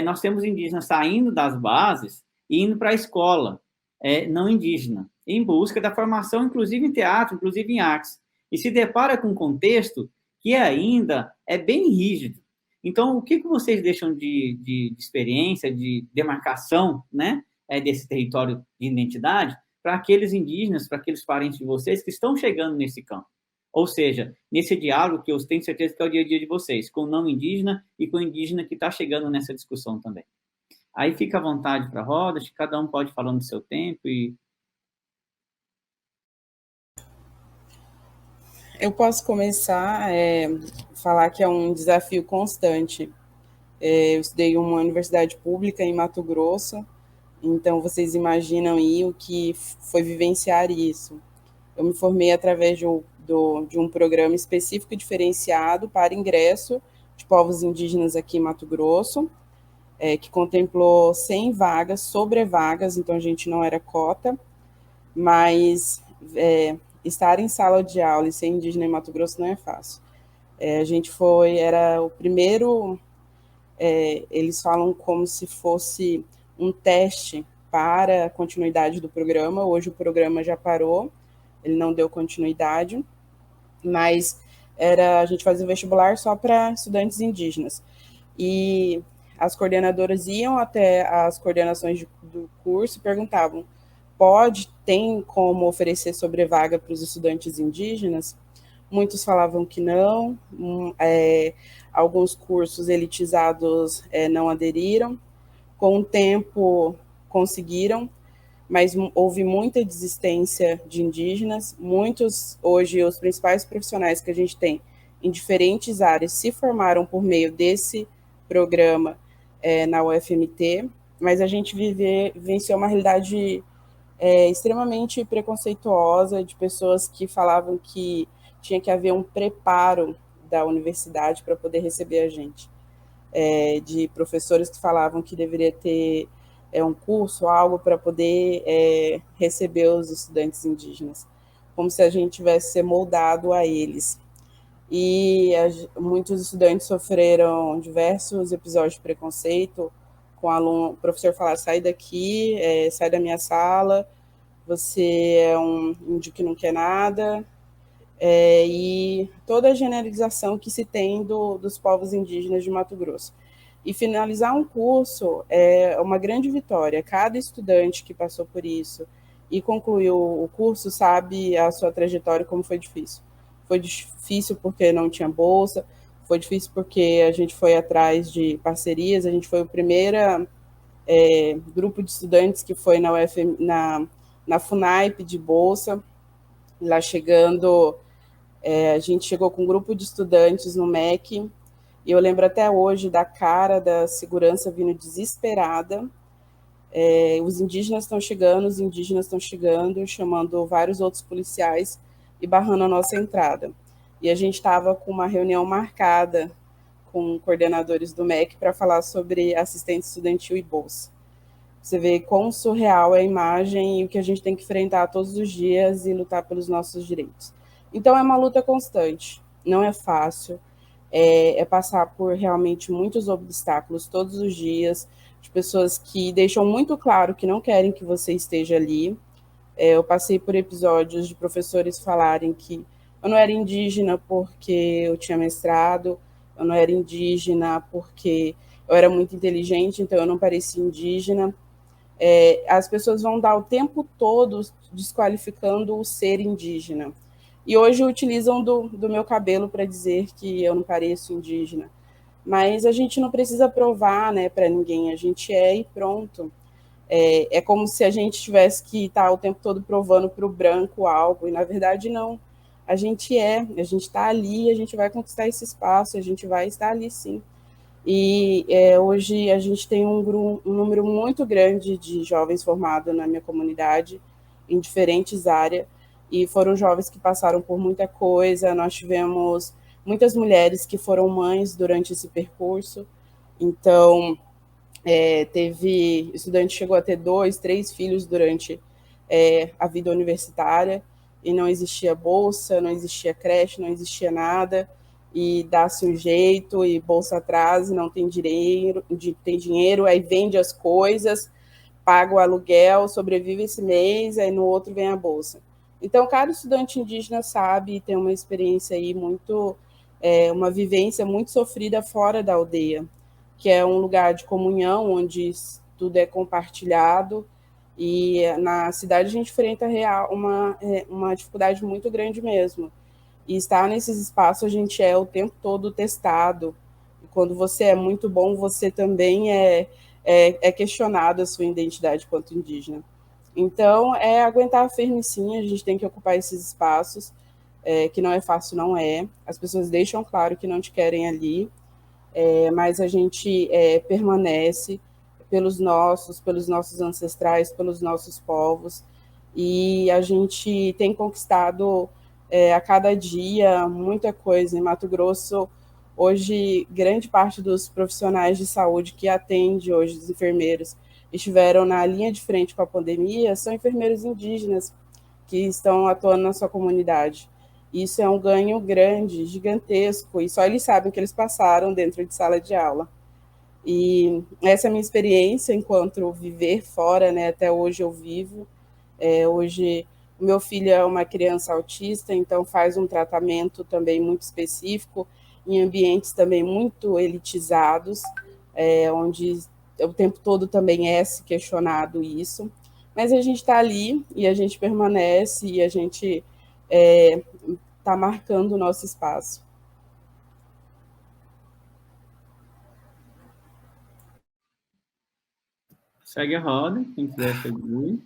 nós temos indígenas saindo das bases e indo para a escola não indígena, em busca da formação, inclusive em teatro, inclusive em artes, e se depara com um contexto que ainda é bem rígido. Então, o que vocês deixam de experiência, de demarcação, né, desse território de identidade para aqueles indígenas, para aqueles parentes de vocês que estão chegando nesse campo? Ou seja, nesse diálogo que eu tenho certeza que é o dia a dia de vocês, com o não indígena e com o indígena que está chegando nessa discussão também. Aí fica à vontade para a roda, acho que cada um pode falar no seu tempo e... Eu posso começar a falar que é um desafio constante. Eu estudei em uma universidade pública em Mato Grosso, então vocês imaginam aí o que foi vivenciar isso. Eu me formei através de um programa específico e diferenciado para ingresso de povos indígenas aqui em Mato Grosso, que contemplou 100 vagas, sobrevagas, então a gente não era cota, mas estar em sala de aula e ser indígena em Mato Grosso não é fácil. A gente era o primeiro, eles falam como se fosse um teste para a continuidade do programa. Hoje o programa já parou, ele não deu continuidade, mas a gente fazia o vestibular só para estudantes indígenas. E as coordenadoras iam até as coordenações do curso e perguntavam: tem como oferecer sobrevaga para os estudantes indígenas? Muitos falavam que não, alguns cursos elitizados não aderiram. Com o tempo conseguiram, mas houve muita desistência de indígenas. Muitos, hoje, os principais profissionais que a gente tem em diferentes áreas se formaram por meio desse programa na UFMT, mas a gente vivenciou uma realidade extremamente preconceituosa, de pessoas que falavam que tinha que haver um preparo da universidade para poder receber a gente, de professores que falavam que deveria ter um curso, algo para poder receber os estudantes indígenas, como se a gente tivesse ser moldado a eles. E muitos estudantes sofreram diversos episódios de preconceito, com o professor falar: sai daqui, sai da minha sala, você é um índio que não quer nada, e toda a generalização que se tem dos povos indígenas de Mato Grosso. E finalizar um curso é uma grande vitória. Cada estudante que passou por isso e concluiu o curso sabe a sua trajetória, como foi difícil. Foi difícil porque não tinha bolsa, foi difícil porque a gente foi atrás de parcerias, a gente foi o primeiro grupo de estudantes que foi na FUNAI de bolsa. Lá chegando, a gente chegou com um grupo de estudantes no MEC, e eu lembro até hoje da cara da segurança vindo desesperada. Os indígenas estão chegando, chamando vários outros policiais e barrando a nossa entrada. E a gente estava com uma reunião marcada com coordenadores do MEC para falar sobre assistente estudantil e bolsa. Você vê quão surreal é a imagem e o que a gente tem que enfrentar todos os dias e lutar pelos nossos direitos. Então, é uma luta constante, não é fácil, é passar por realmente muitos obstáculos todos os dias, de pessoas que deixam muito claro que não querem que você esteja ali. Eu passei por episódios de professores falarem que eu não era indígena porque eu tinha mestrado, eu não era indígena porque eu era muito inteligente, então eu não parecia indígena. As pessoas vão dar o tempo todo desqualificando o ser indígena. E hoje utilizam do meu cabelo para dizer que eu não pareço indígena. Mas a gente não precisa provar, né, para ninguém, a gente é e pronto. É como se a gente tivesse que estar o tempo todo provando para o branco algo, e na verdade não. A gente está ali, a gente vai conquistar esse espaço, a gente vai estar ali sim. E hoje a gente tem um número muito grande de jovens formados na minha comunidade, em diferentes áreas, e foram jovens que passaram por muita coisa. Nós tivemos muitas mulheres que foram mães durante esse percurso, então estudante chegou a ter 2, 3 filhos durante a vida universitária, e não existia bolsa, não existia creche, não existia nada, e dá-se um jeito, e bolsa atrasa, não tem dinheiro, aí vende as coisas, paga o aluguel, sobrevive esse mês, aí no outro vem a bolsa. Então, cada estudante indígena sabe e tem uma experiência aí muito uma vivência muito sofrida fora da aldeia, que é um lugar de comunhão, onde tudo é compartilhado, e na cidade a gente enfrenta uma dificuldade muito grande mesmo. E estar nesses espaços a gente é o tempo todo testado. E quando você é muito bom, você também é questionado a sua identidade quanto indígena. Então, é aguentar firme sim, a gente tem que ocupar esses espaços, que não é fácil, não é. As pessoas deixam claro que não te querem ali, mas a gente permanece pelos nossos ancestrais, pelos nossos povos, e a gente tem conquistado a cada dia muita coisa. Em Mato Grosso, hoje, grande parte dos profissionais de saúde que atende hoje, os enfermeiros, estiveram na linha de frente com a pandemia, são enfermeiros indígenas que estão atuando na sua comunidade. Isso é um ganho grande, gigantesco, e só eles sabem o que eles passaram dentro de sala de aula. E essa é a minha experiência enquanto viver fora, né? Até hoje eu vivo. Hoje o meu filho é uma criança autista, então faz um tratamento também muito específico, em ambientes também muito elitizados, onde o tempo todo também é se questionado isso. Mas a gente está ali e a gente permanece e a gente está marcando o nosso espaço. Segue a roda, quem quiser seguir.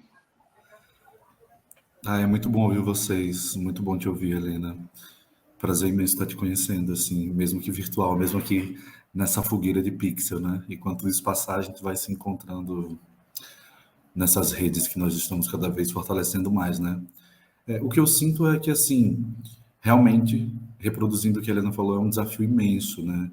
É muito bom ouvir vocês, muito bom te ouvir, Helena. Prazer imenso estar te conhecendo, assim, mesmo que virtual, mesmo aqui nessa fogueira de pixel, né? E quanto isso passar, a gente vai se encontrando nessas redes que nós estamos cada vez fortalecendo mais, né? O que eu sinto é que, assim, realmente, reproduzindo o que a Helena falou, é um desafio imenso, né?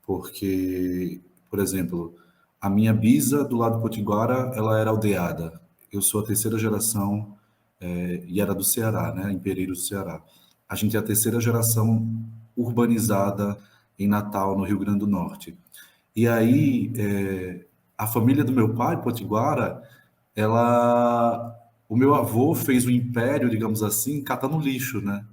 Porque, por exemplo, a minha bisa do lado potiguara, ela era aldeada. Eu sou a terceira geração, e era do Ceará, né? Em Pereira do Ceará. A gente é a terceira geração urbanizada em Natal, no Rio Grande do Norte. E aí, a família do meu pai, potiguara, o meu avô fez um império, digamos assim, catando lixo, né?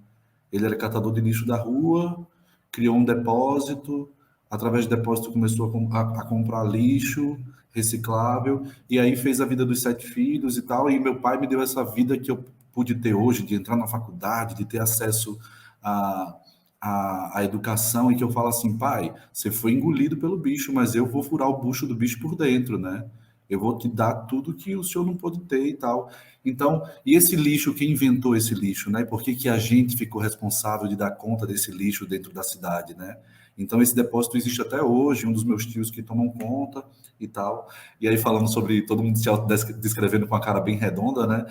Ele era catador de lixo da rua, criou um depósito, através do depósito começou a comprar lixo reciclável, e aí fez a vida dos 7 filhos e tal, e meu pai me deu essa vida que eu pude ter hoje, de entrar na faculdade, de ter acesso à educação, e que eu falo assim, pai, você foi engolido pelo bicho, mas eu vou furar o bucho do bicho por dentro, né? Eu vou te dar tudo que o senhor não pode ter e tal. Então, e esse lixo, quem inventou esse lixo, né? Por que que a gente ficou responsável de dar conta desse lixo dentro da cidade, né? Então, esse depósito existe até hoje, um dos meus tios que tomam conta e tal. E aí, falando sobre todo mundo se descrevendo com a cara bem redonda, né?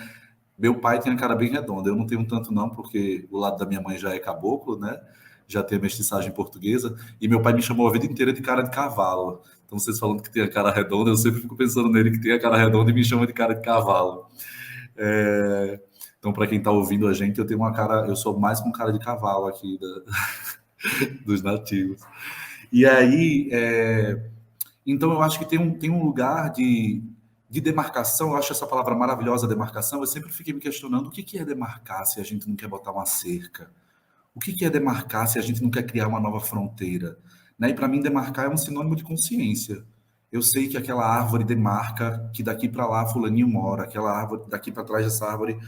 Meu pai tem a cara bem redonda, eu não tenho tanto não, porque o lado da minha mãe já é caboclo, né? Já tem a mestiçagem portuguesa, e meu pai me chamou a vida inteira de cara de cavalo. Então, vocês falando que tem a cara redonda, eu sempre fico pensando nele que tem a cara redonda e me chama de cara de cavalo. Então, para quem está ouvindo a gente, eu tenho uma cara, eu sou mais com cara de cavalo aqui dos nativos. E aí, então eu acho que tem um lugar de demarcação. Eu acho essa palavra maravilhosa, demarcação. Eu sempre fiquei me questionando o que é demarcar se a gente não quer botar uma cerca. O que é demarcar se a gente não quer criar uma nova fronteira? Né? E para mim, demarcar é um sinônimo de consciência. Eu sei que aquela árvore demarca que daqui para lá fulaninho mora, aquela árvore, daqui para trás dessa árvore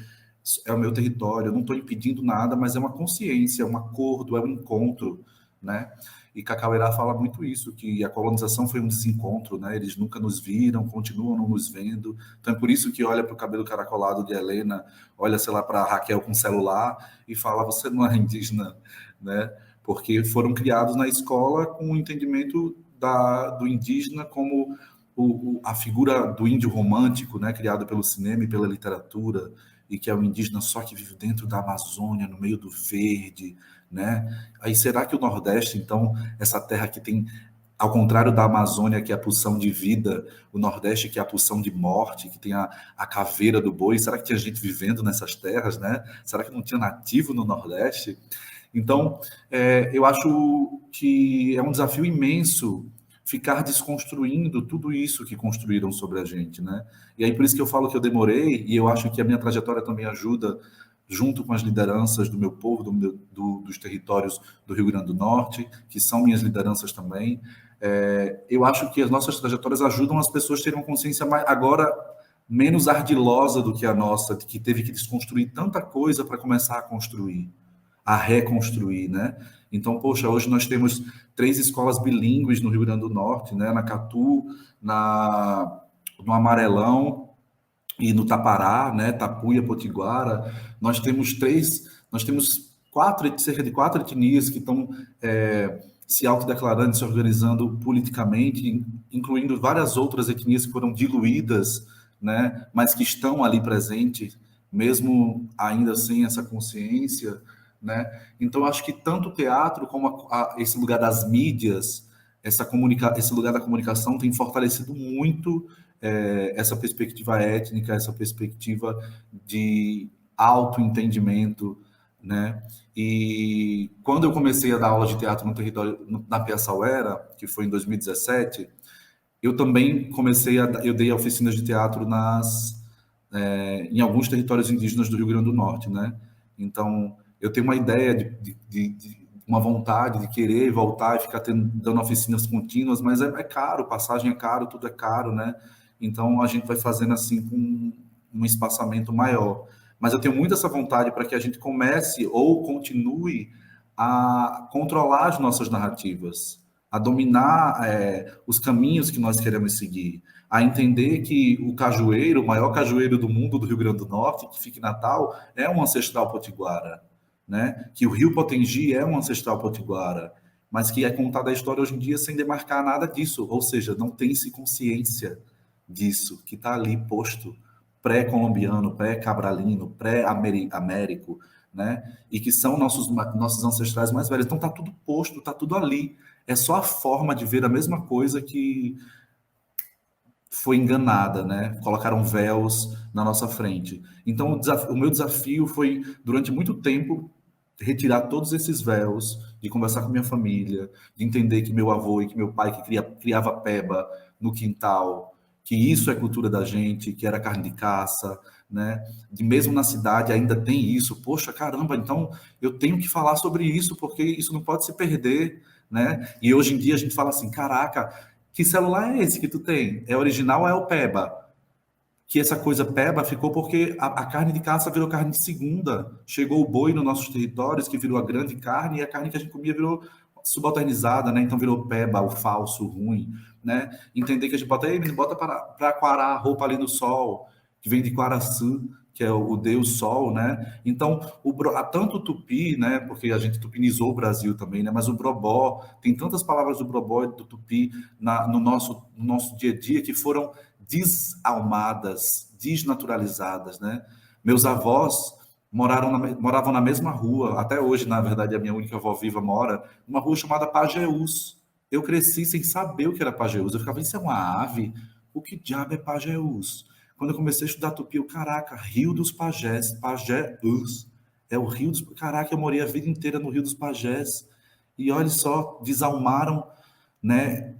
é o meu território. Eu não estou impedindo nada, mas é uma consciência, é um acordo, é um encontro, né? E Cacauerá fala muito isso, que a colonização foi um desencontro, né? Eles nunca nos viram, continuam não nos vendo. Então é por isso que olha para o cabelo caracolado de Helena, olha, sei lá, para Raquel com celular e fala, você não é indígena, né? Porque foram criados na escola com o entendimento do indígena como a figura do índio romântico, né? Criado pelo cinema e pela literatura, e que é o indígena só que vive dentro da Amazônia, no meio do verde, né? Aí será que o Nordeste, então, essa terra que tem, ao contrário da Amazônia, que é a pulsão de vida, o Nordeste que é a pulsão de morte, que tem a caveira do boi, será que tinha gente vivendo nessas terras, né? Será que não tinha nativo no Nordeste? Então, eu acho que é um desafio imenso ficar desconstruindo tudo isso que construíram sobre a gente, né? E aí por isso que eu falo que eu demorei, e eu acho que a minha trajetória também ajuda junto com as lideranças do meu povo, dos territórios do Rio Grande do Norte, que são minhas lideranças também. Eu acho que as nossas trajetórias ajudam as pessoas a terem uma consciência agora menos ardilosa do que a nossa, de que teve que desconstruir tanta coisa para começar a construir, a reconstruir, né? Então, poxa, hoje nós temos 3 escolas bilíngues no Rio Grande do Norte, né? Na Catu, no Amarelão e no Tapará, né? Tapuia, Potiguara. Nós temos cerca de 4 etnias que estão se autodeclarando, se organizando politicamente, incluindo várias outras etnias que foram diluídas, né? Mas que estão ali presentes, mesmo ainda sem essa consciência, né? Então, acho que tanto o teatro como esse lugar das mídias, esse lugar da comunicação tem fortalecido muito essa perspectiva étnica, essa perspectiva de autoentendimento, né? E quando eu comecei a dar aula de teatro no território, na Piaçauera, que foi em 2017, eu também eu dei oficinas de teatro em alguns territórios indígenas do Rio Grande do Norte, né? Então, eu tenho uma ideia de uma vontade de querer voltar e ficar dando oficinas contínuas, mas é caro, passagem é caro, tudo é caro, né? Então, a gente vai fazendo assim com um espaçamento maior. Mas eu tenho muito essa vontade para que a gente comece ou continue a controlar as nossas narrativas, a dominar os caminhos que nós queremos seguir, a entender que o cajueiro, o maior cajueiro do mundo do Rio Grande do Norte, que fica em Natal, é um ancestral potiguara, né? Que o Rio Potengi é um ancestral potiguara, mas que é contada a história hoje em dia sem demarcar nada disso, ou seja, não tem-se consciência disso, que está ali posto, pré-colombiano, pré-cabralino, pré-américo, né? E que são nossos ancestrais mais velhos. Então está tudo posto, está tudo ali. É só a forma de ver a mesma coisa que foi enganada, né? Colocaram véus na nossa frente. Então o meu desafio foi, durante muito tempo, retirar todos esses véus, de conversar com minha família, de entender que meu avô e que meu pai que criava peba no quintal, que isso é cultura da gente, que era carne de caça, né? De mesmo na cidade ainda tem isso. Poxa, caramba, então eu tenho que falar sobre isso, porque isso não pode se perder, né? E hoje em dia a gente fala assim, caraca, que celular é esse que tu tem? É original ou é o peba? Que essa coisa peba ficou porque a carne de caça virou carne de segunda. Chegou o boi nos nossos territórios, que virou a grande carne, e a carne que a gente comia virou subalternizada, né? Então virou peba, o falso, o ruim, né? Entender que a gente bota para aquarar a roupa ali no sol, que vem de Quaraçu, que é o deus sol, né? Então, tanto o tupi, né? Porque a gente tupinizou o Brasil também, né? Mas o brobó, tem tantas palavras do brobó e do tupi no nosso dia a dia que foram desalmadas, desnaturalizadas, né? Meus avós moravam na mesma rua, até hoje, na verdade, a minha única avó viva mora numa rua chamada Pajeús. Eu cresci sem saber o que era Pajeús. Eu ficava, isso é uma ave? O que diabo é Pajeús? Quando eu comecei a estudar tupi, eu, caraca, Rio dos Pajés, Pajeús. É o Rio dos... Caraca, eu morei a vida inteira no Rio dos Pajés. E olha só, desalmaram, né,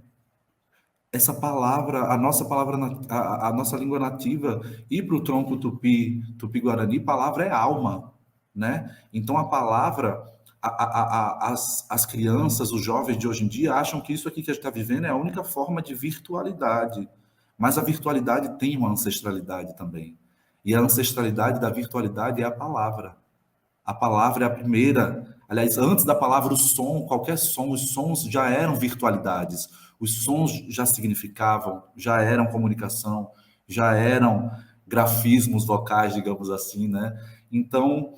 essa palavra, a nossa língua nativa, e para o tronco tupi-guarani, palavra é alma, né? Então a palavra, as crianças, os jovens de hoje em dia acham que isso aqui que a gente está vivendo é a única forma de virtualidade, mas a virtualidade tem uma ancestralidade também, e a ancestralidade da virtualidade é a palavra. A palavra é a primeira. Aliás, antes da palavra, o som, qualquer som, os sons já eram virtualidades. Os sons já significavam, já eram comunicação, já eram grafismos vocais, digamos assim, né? Então,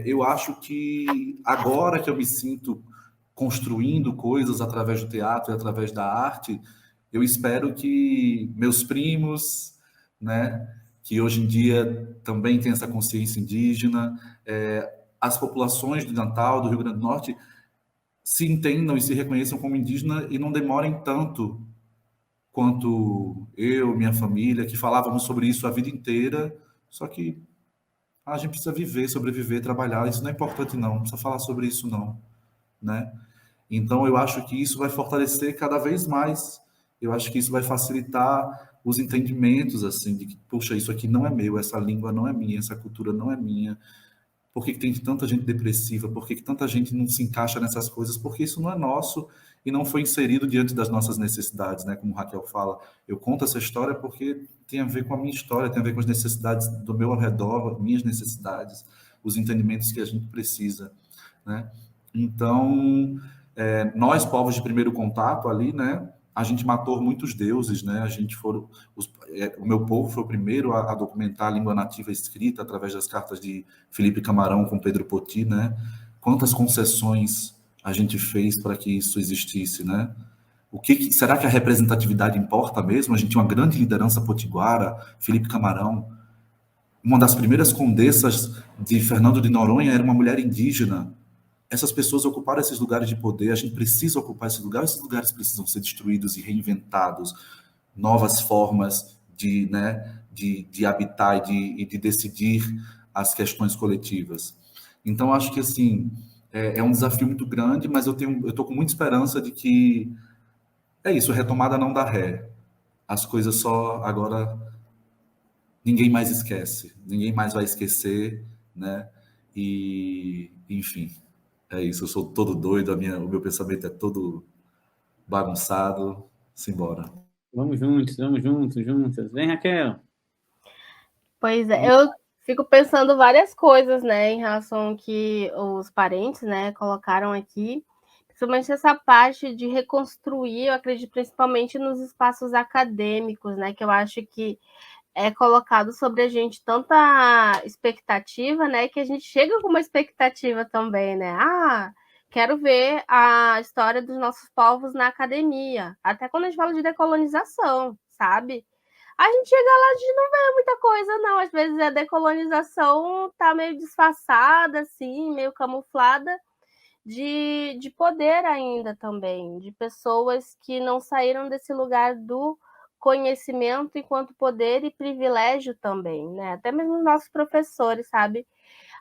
eu acho que agora que eu me sinto construindo coisas através do teatro e através da arte, eu espero que meus primos, né, que hoje em dia também têm essa consciência indígena, as populações de Natal, do Rio Grande do Norte, se entendam e se reconheçam como indígena e não demorem tanto quanto eu, minha família, que falávamos sobre isso a vida inteira, só que a gente precisa viver, sobreviver, trabalhar, isso não é importante não precisa falar sobre isso não, né? Então eu acho que isso vai fortalecer cada vez mais, eu acho que isso vai facilitar os entendimentos, assim, de que, puxa, isso aqui não é meu, essa língua não é minha, essa cultura não é minha, Por que tem tanta gente depressiva? Por que tanta gente não se encaixa nessas coisas? Porque isso não é nosso e não foi inserido diante das nossas necessidades, né? Como Raquel fala, eu conto essa história porque tem a ver com a minha história, tem a ver com as necessidades do meu ao redor, minhas necessidades, os entendimentos que a gente precisa, né? Então, nós, povos de primeiro contato ali, né? A gente matou muitos deuses, né? A gente o meu povo foi o primeiro a documentar a língua nativa escrita através das cartas de Felipe Camarão com Pedro Poti, né? Quantas concessões a gente fez para que isso existisse, né? Será que a representatividade importa mesmo? A gente tinha uma grande liderança potiguara, Felipe Camarão, uma das primeiras condessas de Fernando de Noronha era uma mulher indígena. Essas pessoas ocuparam esses lugares de poder, a gente precisa ocupar esses lugares precisam ser destruídos e reinventados, novas formas de habitar e de decidir as questões coletivas. Então, acho que, assim, é um desafio muito grande, mas eu estou com muita esperança de que, é isso, retomada não dá ré. As coisas só, agora, ninguém mais esquece, ninguém mais vai esquecer, né? E, enfim, é isso, eu sou todo doido, o meu pensamento é todo bagunçado, simbora. Vamos juntos, juntas. Vem, Raquel. Pois é, eu fico pensando várias coisas, né, em relação ao que os parentes, né, colocaram aqui, principalmente essa parte de reconstruir, eu acredito principalmente nos espaços acadêmicos, né, que eu acho que é colocado sobre a gente tanta expectativa, né, que a gente chega com uma expectativa também, né, quero ver a história dos nossos povos na academia, até quando a gente fala de decolonização, sabe? A gente chega lá, a gente não vê muita coisa, não. Às vezes a decolonização tá meio disfarçada, assim, meio camuflada de poder ainda também, de pessoas que não saíram desse lugar do conhecimento enquanto poder e privilégio também, né? Até mesmo os nossos professores, sabe?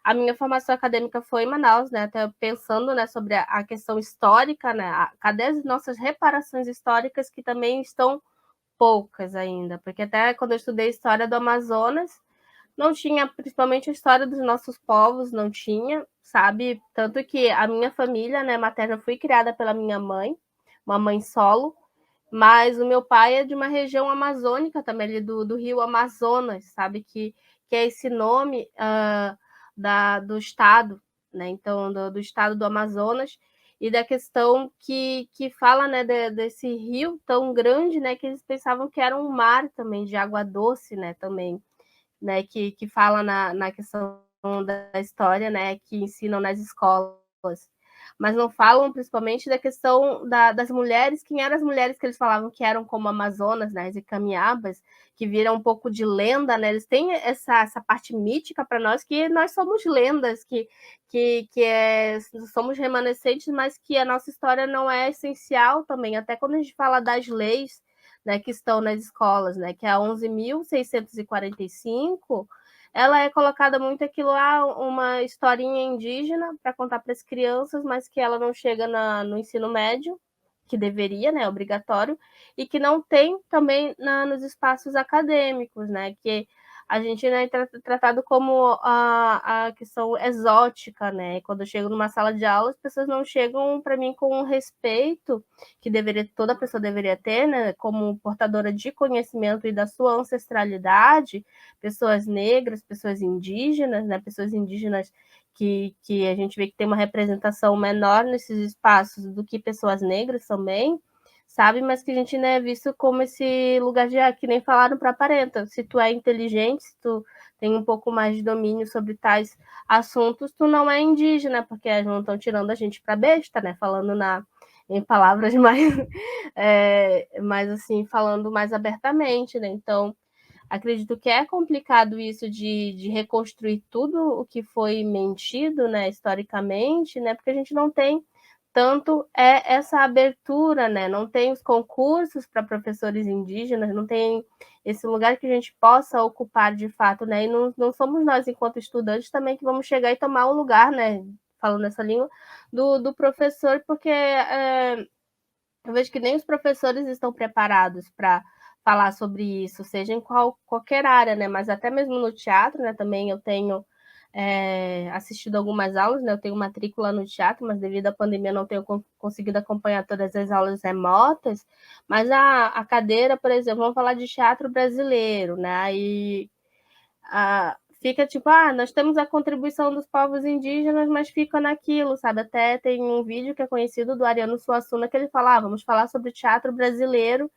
A minha formação acadêmica foi em Manaus, né? Até pensando, né, sobre a questão histórica, né? Cadê as nossas reparações históricas que também estão poucas ainda, porque até quando eu estudei história do Amazonas, não tinha, principalmente a história dos nossos povos, não tinha, sabe? Tanto que a minha família, né, materna, fui criada pela minha mãe, uma mãe solo, mas o meu pai é de uma região amazônica também, ali do rio Amazonas, sabe? Que é esse nome do estado, né? Então, do estado do Amazonas, e da questão que fala, né, desse rio tão grande, né, que eles pensavam que era um mar também, de água doce, né, também, né, que fala na questão da história, né, que ensinam nas escolas, mas não falam principalmente da questão das mulheres, quem eram as mulheres que eles falavam que eram como Amazonas, né, e Camiabas, que viram um pouco de lenda, né, eles têm essa parte mítica para nós, que nós somos lendas, somos remanescentes, mas que a nossa história não é essencial também, até quando a gente fala das leis, né, que estão nas escolas, né, que é a 11.645, ela é colocada muito aquilo lá, uma historinha indígena para contar para as crianças, mas que ela não chega no ensino médio, que deveria, né, obrigatório, e que não tem também nos espaços acadêmicos, né, que a gente é tratado como a questão exótica, né, quando eu chego numa sala de aula, as pessoas não chegam para mim com o respeito que toda pessoa deveria ter, né, como portadora de conhecimento e da sua ancestralidade, pessoas negras, pessoas indígenas, né, pessoas indígenas que a gente vê que tem uma representação menor nesses espaços do que pessoas negras também, sabe? Mas que a gente não é visto como esse lugar de, que nem falaram para aparenta. Se tu é inteligente, se tu tem um pouco mais de domínio sobre tais assuntos, tu não é indígena, porque não estão tirando a gente para besta, né? Falando em palavras mais assim, falando mais abertamente, né? Então, acredito que é complicado isso de reconstruir tudo o que foi mentido, né, historicamente, né, porque a gente não tem tanto essa abertura, né, não tem os concursos para professores indígenas, não tem esse lugar que a gente possa ocupar de fato, né, e não somos nós, enquanto estudantes, também que vamos chegar e tomar o lugar, né, falando essa língua, do professor, porque eu vejo que nem os professores estão preparados para falar sobre isso, seja em qualquer área, né? Mas até mesmo no teatro, né? Também eu tenho assistido algumas aulas, né? Eu tenho matrícula no teatro, mas devido à pandemia não tenho conseguido acompanhar todas as aulas remotas, mas a cadeira, por exemplo, vamos falar de teatro brasileiro, né? Aí fica tipo, nós temos a contribuição dos povos indígenas, mas fica naquilo, sabe? Até tem um vídeo que é conhecido do Ariano Suassuna, que ele fala, vamos falar sobre teatro brasileiro,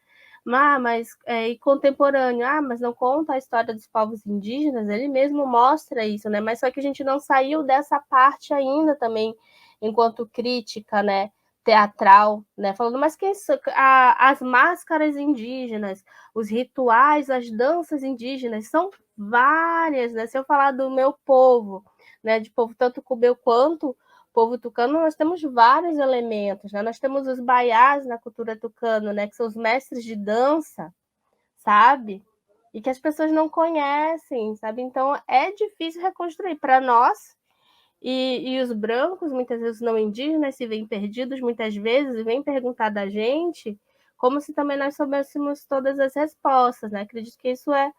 e contemporâneo, mas não conta a história dos povos indígenas, ele mesmo mostra isso, né? Mas só que a gente não saiu dessa parte ainda também, enquanto crítica, né? Teatral, né? Falando, mas as máscaras indígenas, os rituais, as danças indígenas, são várias, né? Se eu falar do meu povo, né? De povo tanto cubeu quanto povo tucano, nós temos vários elementos, né? Nós temos os baiás na cultura tucano, né? Que são os mestres de dança, sabe? E que as pessoas não conhecem, sabe? Então, é difícil reconstruir para nós. E os brancos, muitas vezes não indígenas, se veem perdidos, muitas vezes, e vêm perguntar da gente, como se também nós soubéssemos todas as respostas, né? Acredito que isso é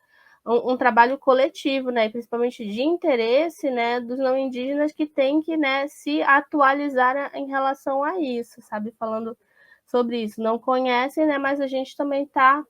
um trabalho coletivo, né, principalmente de interesse, né, dos não indígenas que tem que, né, se atualizar em relação a isso, sabe, falando sobre isso. Não conhecem, né, mas a gente também está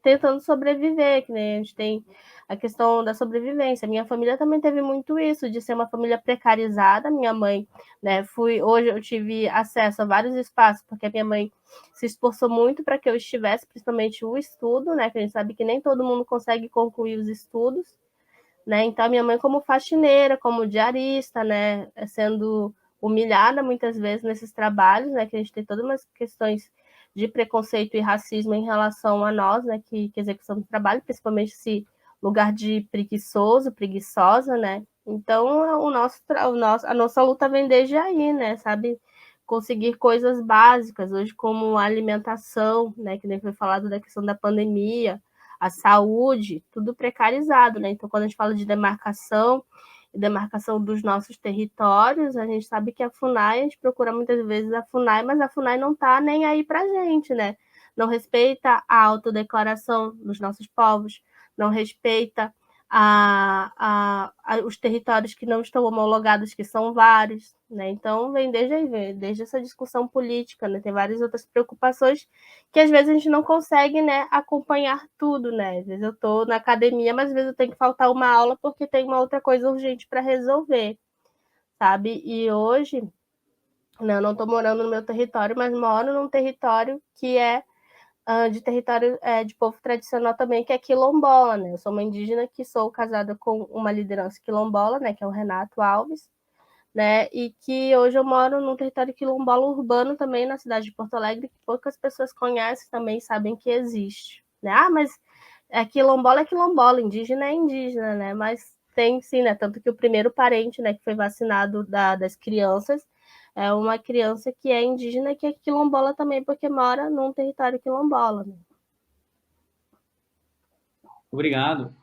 tentando sobreviver, que né, a gente tem a questão da sobrevivência. Minha família também teve muito isso, de ser uma família precarizada. Minha mãe, né, hoje eu tive acesso a vários espaços, porque a minha mãe se esforçou muito para que eu estivesse, principalmente o estudo, né, que a gente sabe que nem todo mundo consegue concluir os estudos, né, então a minha mãe como faxineira, como diarista, né, sendo humilhada muitas vezes nesses trabalhos, né, que a gente tem todas umas questões de preconceito e racismo em relação a nós, né, que execução do trabalho, principalmente esse lugar de preguiçoso, preguiçosa, né, então a nossa luta vem desde aí, né, sabe, conseguir coisas básicas, hoje como a alimentação, né, que nem foi falado da questão da pandemia, a saúde, tudo precarizado, né, então quando a gente fala de demarcação dos nossos territórios, a gente sabe que a FUNAI, a gente procura muitas vezes a FUNAI, mas a FUNAI não está nem aí para a gente, né? Não respeita a autodeclaração dos nossos povos, não respeita os territórios que não estão homologados, que são vários, né? Então, vem desde essa discussão política, né? Tem várias outras preocupações que às vezes a gente não consegue, né, acompanhar tudo, né? Às vezes eu estou na academia, mas às vezes eu tenho que faltar uma aula porque tem uma outra coisa urgente para resolver, sabe? E hoje, né, eu não estou morando no meu território, mas moro num território que é de território de povo tradicional também, que é quilombola, né? Eu sou uma indígena que sou casada com uma liderança quilombola, né, que é o Renato Alves, né? E que hoje eu moro num território quilombola urbano também, na cidade de Porto Alegre, que poucas pessoas conhecem também, sabem que existe, né? Mas é quilombola, indígena é indígena, né? Mas tem sim, né? Tanto que o primeiro parente, né, que foi vacinado das crianças é uma criança que é indígena, que é quilombola também, porque mora num território quilombola. Né? Obrigado.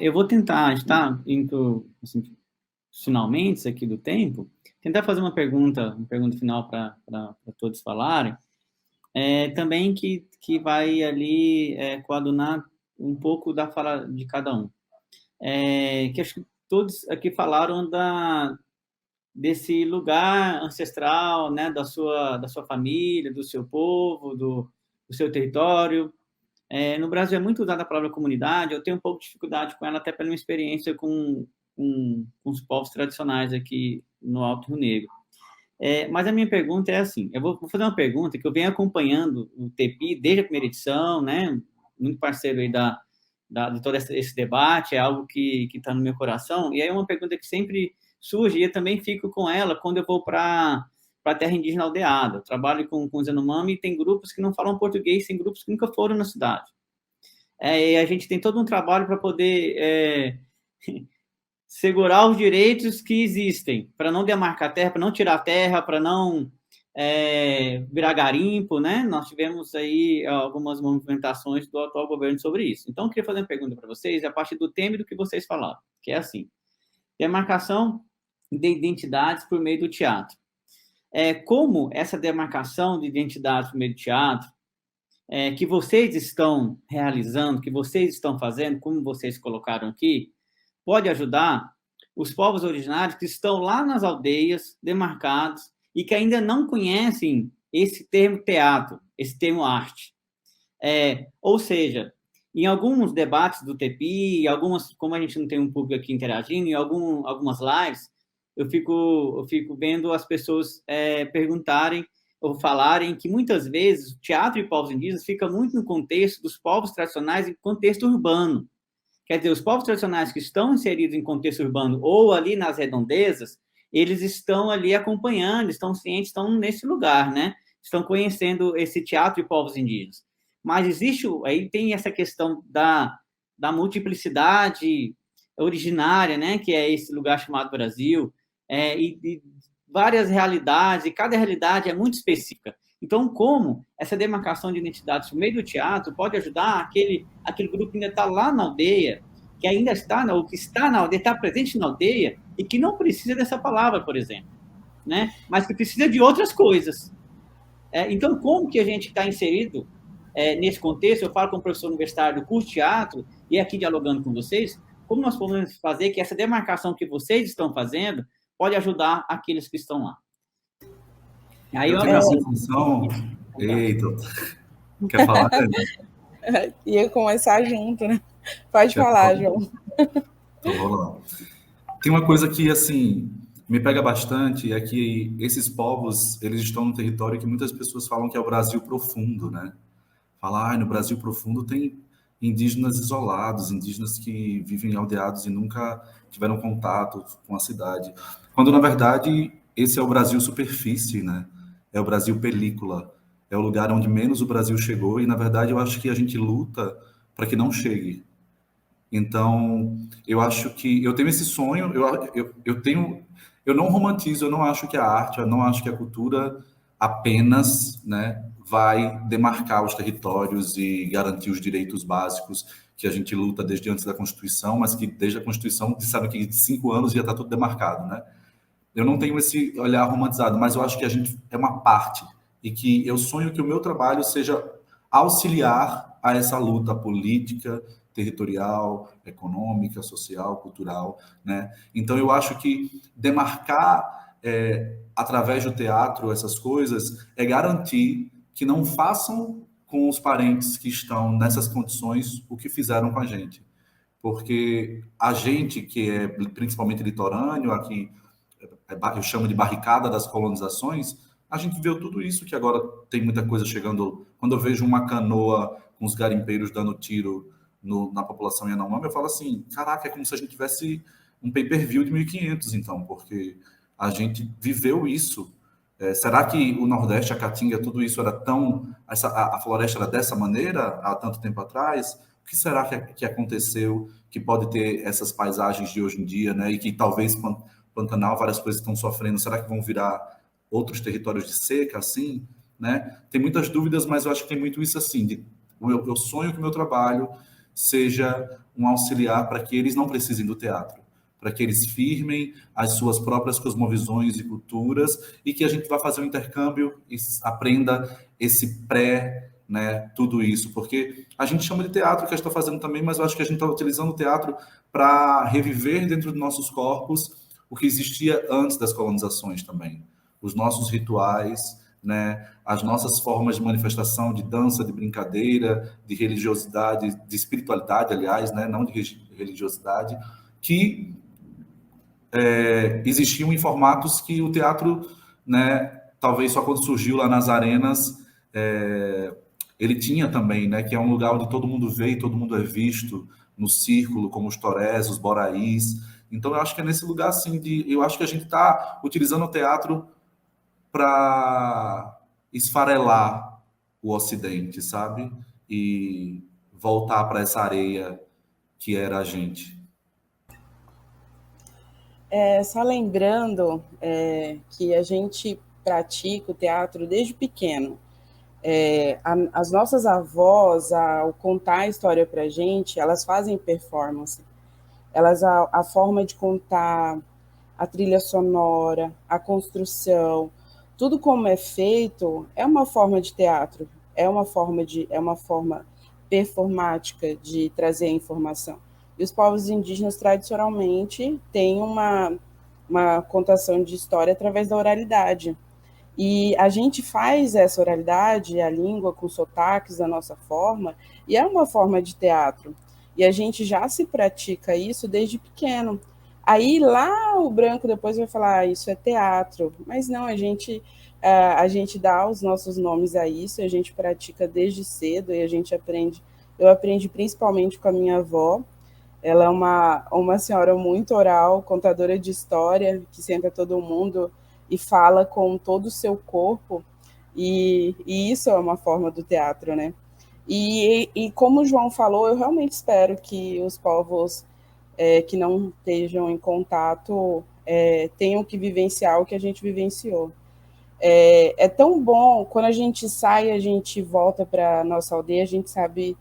Eu vou tentar, está indo assim, finalmente aqui do tempo, tentar fazer uma pergunta final para todos falarem, também que vai ali coadunar um pouco da fala de cada um. Que acho que todos aqui falaram desse lugar ancestral, né, da sua família, do seu povo, do seu território. No Brasil é muito usada a palavra comunidade, eu tenho um pouco de dificuldade com ela, até pela minha experiência com os povos tradicionais aqui no Alto Rio Negro. Mas a minha pergunta é assim, eu vou fazer uma pergunta que eu venho acompanhando o TEPI desde a primeira edição, né, muito parceiro aí de todo esse debate, é algo que está no meu coração, e aí é uma pergunta que sempre surge, e eu também fico com ela quando eu vou para a terra indígena aldeada. Eu trabalho com os Yanomami e tem grupos que não falam português, tem grupos que nunca foram na cidade. E a gente tem todo um trabalho para poder segurar os direitos que existem, para não demarcar terra, para não tirar terra, para não virar garimpo, né? Nós tivemos aí algumas movimentações do atual governo sobre isso. Então, eu queria fazer uma pergunta para vocês, a partir do tema e do que vocês falaram, que é assim, demarcação de identidades por meio do teatro. Como essa demarcação de identidades por meio do teatro, que vocês estão realizando, que vocês estão fazendo, como vocês colocaram aqui, pode ajudar os povos originários que estão lá nas aldeias, demarcados, e que ainda não conhecem esse termo teatro, esse termo arte. Ou seja, em alguns debates do TEPI, como a gente não tem um público aqui interagindo, em algumas lives, eu fico vendo as pessoas perguntarem ou falarem que, muitas vezes, o teatro e povos indígenas fica muito no contexto dos povos tradicionais em contexto urbano. Quer dizer, os povos tradicionais que estão inseridos em contexto urbano ou ali nas redondezas, eles estão ali acompanhando, estão cientes, estão nesse lugar, né? Estão conhecendo esse teatro e povos indígenas. Mas aí tem essa questão da multiplicidade originária, né? Que é esse lugar chamado Brasil, e várias realidades, e cada realidade é muito específica. Então, como essa demarcação de identidades por meio do teatro pode ajudar aquele grupo que ainda está lá na aldeia, que ainda está, ou que está na aldeia, está presente na aldeia, e que não precisa dessa palavra, por exemplo, né? Mas que precisa de outras coisas. Então, como que a gente está inserido nesse contexto? Eu falo como professor universitário do curso de teatro, e aqui dialogando com vocês, como nós podemos fazer que essa demarcação que vocês estão fazendo pode ajudar aqueles que estão lá. Aí eu tenho essa função... Eita, quer falar? Ia começar junto, né? Pode falar, João. Então, vamos lá. Tem uma coisa que, assim, me pega bastante, é que esses povos, eles estão num território que muitas pessoas falam que é o Brasil profundo, né? Falar, no Brasil profundo tem indígenas isolados, indígenas que vivem aldeados e nunca tiveram contato com a cidade. Quando, na verdade, esse é o Brasil superfície, né? É o Brasil película. É o lugar onde menos o Brasil chegou e, na verdade, eu acho que a gente luta para que não chegue. Então, eu acho que... Eu tenho esse sonho, eu não romantizo, eu não acho que a arte, eu não acho que a cultura apenas, né, vai demarcar os territórios e garantir os direitos básicos que a gente luta desde antes da Constituição, mas que desde a Constituição disseram que em 5 anos ia estar tudo demarcado, né? Eu não tenho esse olhar romantizado, mas eu acho que a gente é uma parte e que eu sonho que o meu trabalho seja auxiliar a essa luta política, territorial, econômica, social, cultural, né? Então eu acho que demarcar através do teatro essas coisas é garantir que não façam com os parentes que estão nessas condições o que fizeram com a gente, porque a gente que é principalmente litorâneo aqui, eu chamo de barricada das colonizações, a gente viu tudo isso que agora tem muita coisa chegando. Quando eu vejo uma canoa com os garimpeiros dando tiro na população Yanomami, eu falo assim, caraca, é como se a gente tivesse um pay-per-view de 1500, então, porque a gente viveu isso. Será que o Nordeste, a Caatinga, tudo isso era a floresta era dessa maneira há tanto tempo atrás? O que será que aconteceu que pode ter essas paisagens de hoje em dia, né? E que talvez Pantanal, várias coisas estão sofrendo, será que vão virar outros territórios de seca, assim, né? Tem muitas dúvidas, mas eu acho que tem muito isso assim, eu sonho que o meu trabalho seja um auxiliar para que eles não precisem do teatro, para que eles firmem as suas próprias cosmovisões e culturas e que a gente vá fazer um intercâmbio e aprenda esse né, tudo isso, porque a gente chama de teatro que a gente está fazendo também, mas eu acho que a gente está utilizando o teatro para reviver dentro dos nossos corpos o que existia antes das colonizações também. Os nossos rituais, né, as nossas formas de manifestação, de dança, de brincadeira, de religiosidade, de espiritualidade, aliás, né, não de religiosidade, que existiam em formatos que o teatro, né, talvez só quando surgiu lá nas arenas, ele tinha também, né, que é um lugar onde todo mundo vê e todo mundo é visto, no círculo, como os torés, os boraís. Então, eu acho que é nesse lugar, assim, eu acho que a gente está utilizando o teatro para esfarelar o Ocidente, sabe? E voltar para essa areia que era a gente. Só lembrando que a gente pratica o teatro desde pequeno. As nossas avós, ao contar a história para a gente, elas fazem performance. A forma de contar, a trilha sonora, a construção, tudo como é feito é uma forma de teatro, é uma forma performática de trazer a informação. E os povos indígenas, tradicionalmente, têm uma contação de história através da oralidade. E a gente faz essa oralidade, a língua com sotaques da nossa forma, e é uma forma de teatro. E a gente já se pratica isso desde pequeno. Aí lá o branco depois vai falar, isso é teatro. Mas não, a gente dá os nossos nomes a isso, a gente pratica desde cedo e a gente aprende. Eu aprendi principalmente com a minha avó. Ela é uma senhora muito oral, contadora de história, que senta todo mundo e fala com todo o seu corpo, e isso é uma forma do teatro, né? E como o João falou, eu realmente espero que os povos que não estejam em contato tenham que vivenciar o que a gente vivenciou. É tão bom, quando a gente sai, a gente volta para a nossa aldeia, a gente sabe,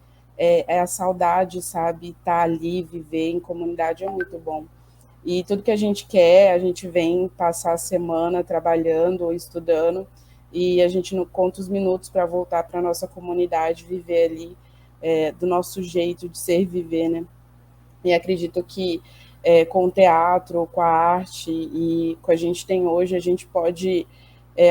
a saudade, sabe? Estar ali, viver em comunidade é muito bom. E tudo que a gente quer, a gente vem passar a semana trabalhando ou estudando, e a gente não conta os minutos para voltar para a nossa comunidade, viver ali do nosso jeito de ser e viver, né? E acredito que com o teatro, com a arte e com a gente tem hoje, a gente pode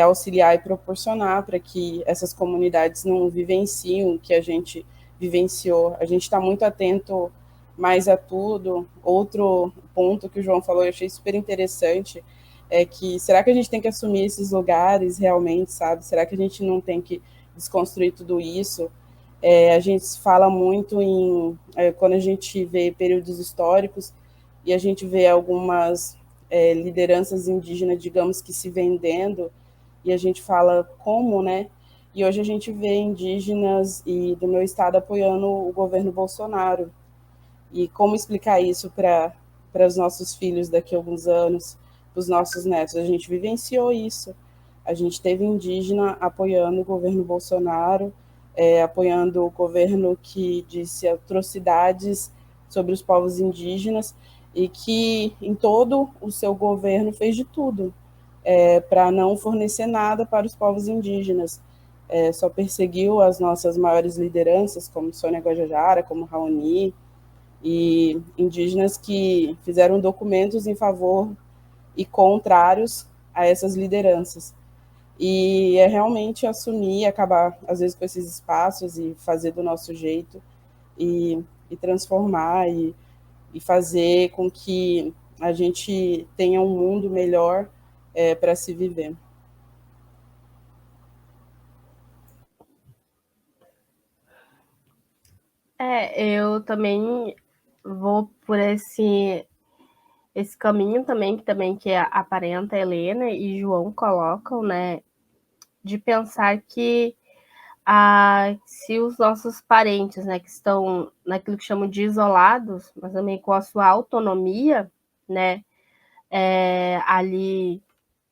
auxiliar e proporcionar para que essas comunidades não vivenciem o que a gente vivenciou. A gente está muito atento mais a tudo. Outro ponto que o João falou, eu achei super interessante, é que será que a gente tem que assumir esses lugares realmente, sabe? Será que a gente não tem que desconstruir tudo isso? A gente fala muito quando a gente vê períodos históricos e a gente vê algumas lideranças indígenas, digamos que se vendendo, e a gente fala como, né? E hoje a gente vê indígenas e do meu estado apoiando o governo Bolsonaro. E como explicar isso para os nossos filhos daqui a alguns anos, para os nossos netos? A gente vivenciou isso. A gente teve indígena apoiando o governo Bolsonaro, apoiando o governo que disse atrocidades sobre os povos indígenas e que em todo o seu governo fez de tudo para não fornecer nada para os povos indígenas. Só perseguiu as nossas maiores lideranças, como Sônia Guajajara, como Raoni, e indígenas que fizeram documentos em favor e contrários a essas lideranças. E é realmente assumir, acabar, às vezes, com esses espaços e fazer do nosso jeito e transformar e fazer com que a gente tenha um mundo melhor para se viver. Eu também vou por esse caminho também que a Parenta, Helena e João colocam, né, de pensar que se os nossos parentes, né, que estão naquilo que chamam de isolados, mas também com a sua autonomia, né, ali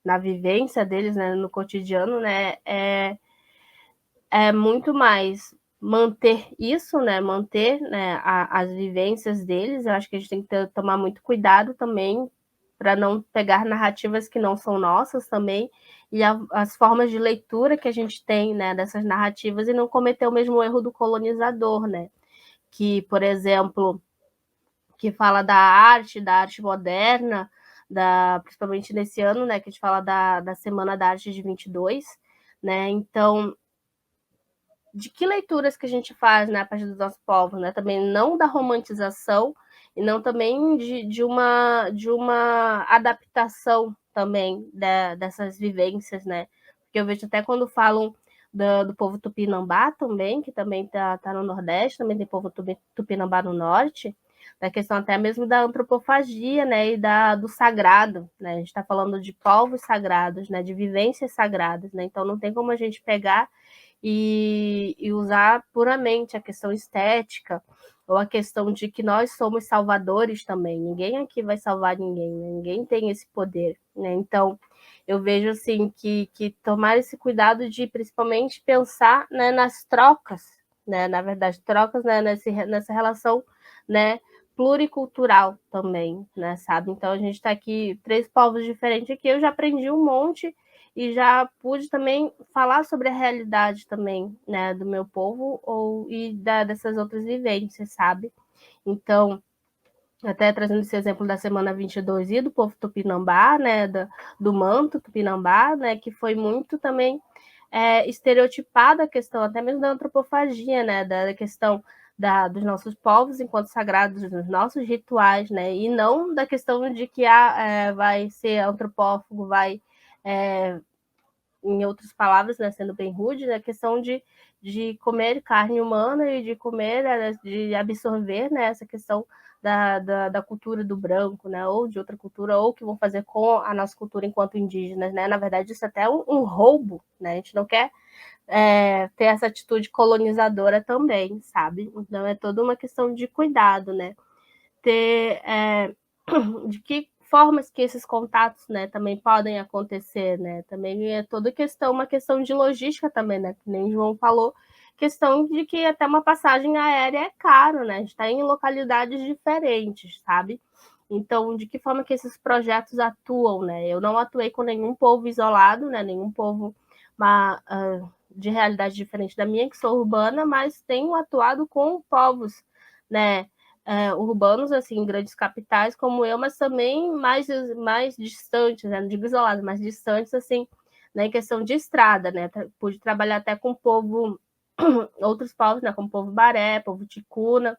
na vivência deles, né, no cotidiano, né, é muito mais manter isso, né, manter, né, as vivências deles. Eu acho que a gente tem que tomar muito cuidado também para não pegar narrativas que não são nossas também, e as formas de leitura que a gente tem, né, dessas narrativas, e não cometer o mesmo erro do colonizador, né, que, por exemplo, que fala da arte moderna, principalmente nesse ano, né, que a gente fala da Semana da Arte de 22, né, então, de que leituras que a gente faz, né, a partir dos nossos povos, né, também não da romantização e não também de uma adaptação também dessas vivências, né, porque eu vejo até quando falam do povo tupinambá também, que também tá no Nordeste, também tem povo tupinambá no Norte, da questão até mesmo da antropofagia, né, e do sagrado, né, a gente está falando de povos sagrados, né, de vivências sagradas, né, então não tem como a gente pegar e usar puramente a questão estética ou a questão de que nós somos salvadores também. Ninguém aqui vai salvar ninguém, né? Ninguém tem esse poder, né? Então, eu vejo assim que tomar esse cuidado de principalmente pensar, né, nas trocas, né? Na verdade, trocas, né, nessa relação, né, pluricultural também, né, sabe? Então, a gente está aqui, 3 povos diferentes aqui, eu já aprendi um monte e já pude também falar sobre a realidade também, né, do meu povo e dessas outras vivências, sabe? Então, até trazendo esse exemplo da Semana 22 e do povo tupinambá, né, do manto tupinambá, né, que foi muito também estereotipada a questão, até mesmo da antropofagia, né, da questão dos nossos povos enquanto sagrados, dos nossos rituais, né, e não da questão de que vai ser antropófago, vai, em outras palavras, né, sendo bem rude, a questão de comer carne humana e de comer, de absorver, né, essa questão da cultura do branco, né, ou de outra cultura, ou que vão fazer com a nossa cultura enquanto indígenas, né, na verdade isso é até um roubo, né, a gente não quer ter essa atitude colonizadora também, sabe, então é toda uma questão de cuidado, né, ter, de que formas que esses contatos, né, também podem acontecer, né, também é toda uma questão de logística também, né, que nem o João falou, questão de que até uma passagem aérea é caro, né, a gente está em localidades diferentes, sabe, então de que forma que esses projetos atuam, né, eu não atuei com nenhum povo isolado, né, nenhum povo de realidade diferente da minha, que sou urbana, mas tenho atuado com povos, né, urbanos, assim, em grandes capitais como eu, mas também mais distantes, né? Não digo isolados, mas distantes, assim, né? Em questão de estrada, né? Pude trabalhar até com outros povos, né? Como o povo Baré, povo Ticuna,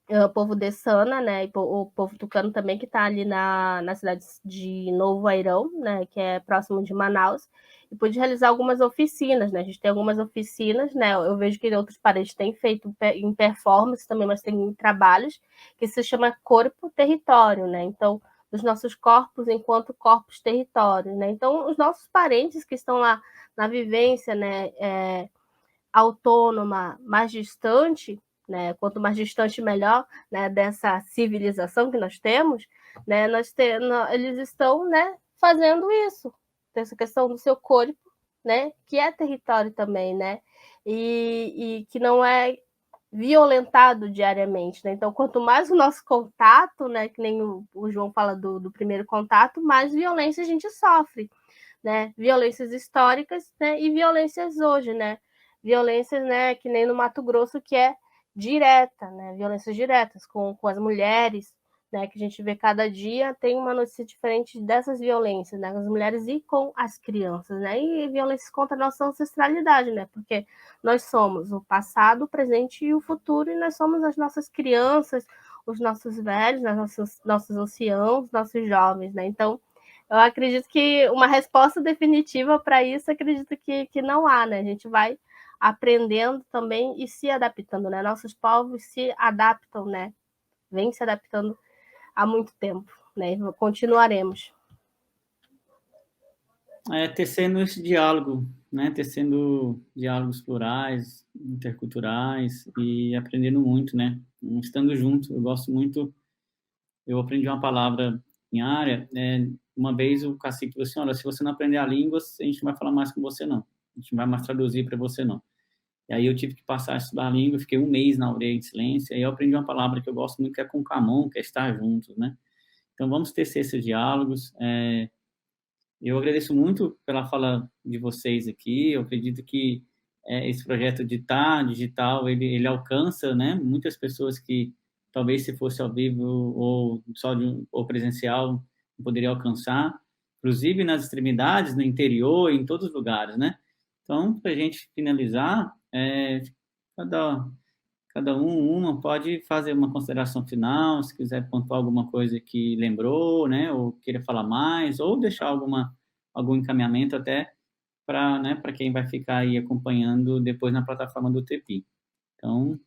o povo Dessana, né? E o povo Tucano também, que está ali na cidade de Novo Airão, né? Que é próximo de Manaus. E pude realizar algumas oficinas, né? A gente tem algumas oficinas, né? Eu vejo que outros parentes têm feito em performance também, mas tem trabalhos que se chama corpo-território, né? Então, os nossos corpos enquanto corpos territórios, né? Então, os nossos parentes que estão lá na vivência, né? Autônoma, mais distante, né? Quanto mais distante, melhor, né? Dessa civilização que nós temos, né? Eles estão, né? Fazendo isso, essa questão do seu corpo, né, que é território também, né, e que não é violentado diariamente, né, então quanto mais o nosso contato, né, que nem o João fala do primeiro contato, mais violência a gente sofre, né, violências históricas, né, e violências hoje, né, violências, né, que nem no Mato Grosso, que é direta, né, violências diretas com as mulheres, né, que a gente vê cada dia, tem uma notícia diferente dessas violências, né, com as mulheres e com as crianças, né, e violências contra a nossa ancestralidade, né, porque nós somos o passado, o presente e o futuro, e nós somos as nossas crianças, os nossos velhos, nossos anciãos, nossos jovens, né, então eu acredito que uma resposta definitiva para isso, acredito que não há, né, a gente vai aprendendo também e se adaptando, né, nossos povos se adaptam, né, vem se adaptando há muito tempo, né? Continuaremos. Tecendo esse diálogo, né? Tecendo diálogos plurais, interculturais e aprendendo muito, né? Estando junto, eu gosto muito. Eu aprendi uma palavra em área. Uma vez o cacique falou assim: olha, se você não aprender a língua, a gente não vai falar mais com você, não. A gente não vai mais traduzir para você, não. E aí eu tive que passar a estudar a língua, fiquei um mês na orelha de silêncio, e aí eu aprendi uma palavra que eu gosto muito, que é concamon, que é estar juntos, né? Então, vamos tecer esses diálogos. Eu agradeço muito pela fala de vocês aqui. Eu acredito que esse projeto de digital, ele alcança, né, muitas pessoas que talvez se fosse ao vivo ou só ou presencial não poderia alcançar, inclusive nas extremidades, no interior, em todos os lugares, né? Então, para a gente finalizar, cada um pode fazer uma consideração final, se quiser pontuar alguma coisa que lembrou, né, ou queira falar mais, ou deixar algum encaminhamento até para, né, para quem vai ficar aí acompanhando depois na plataforma do TEPI. Então,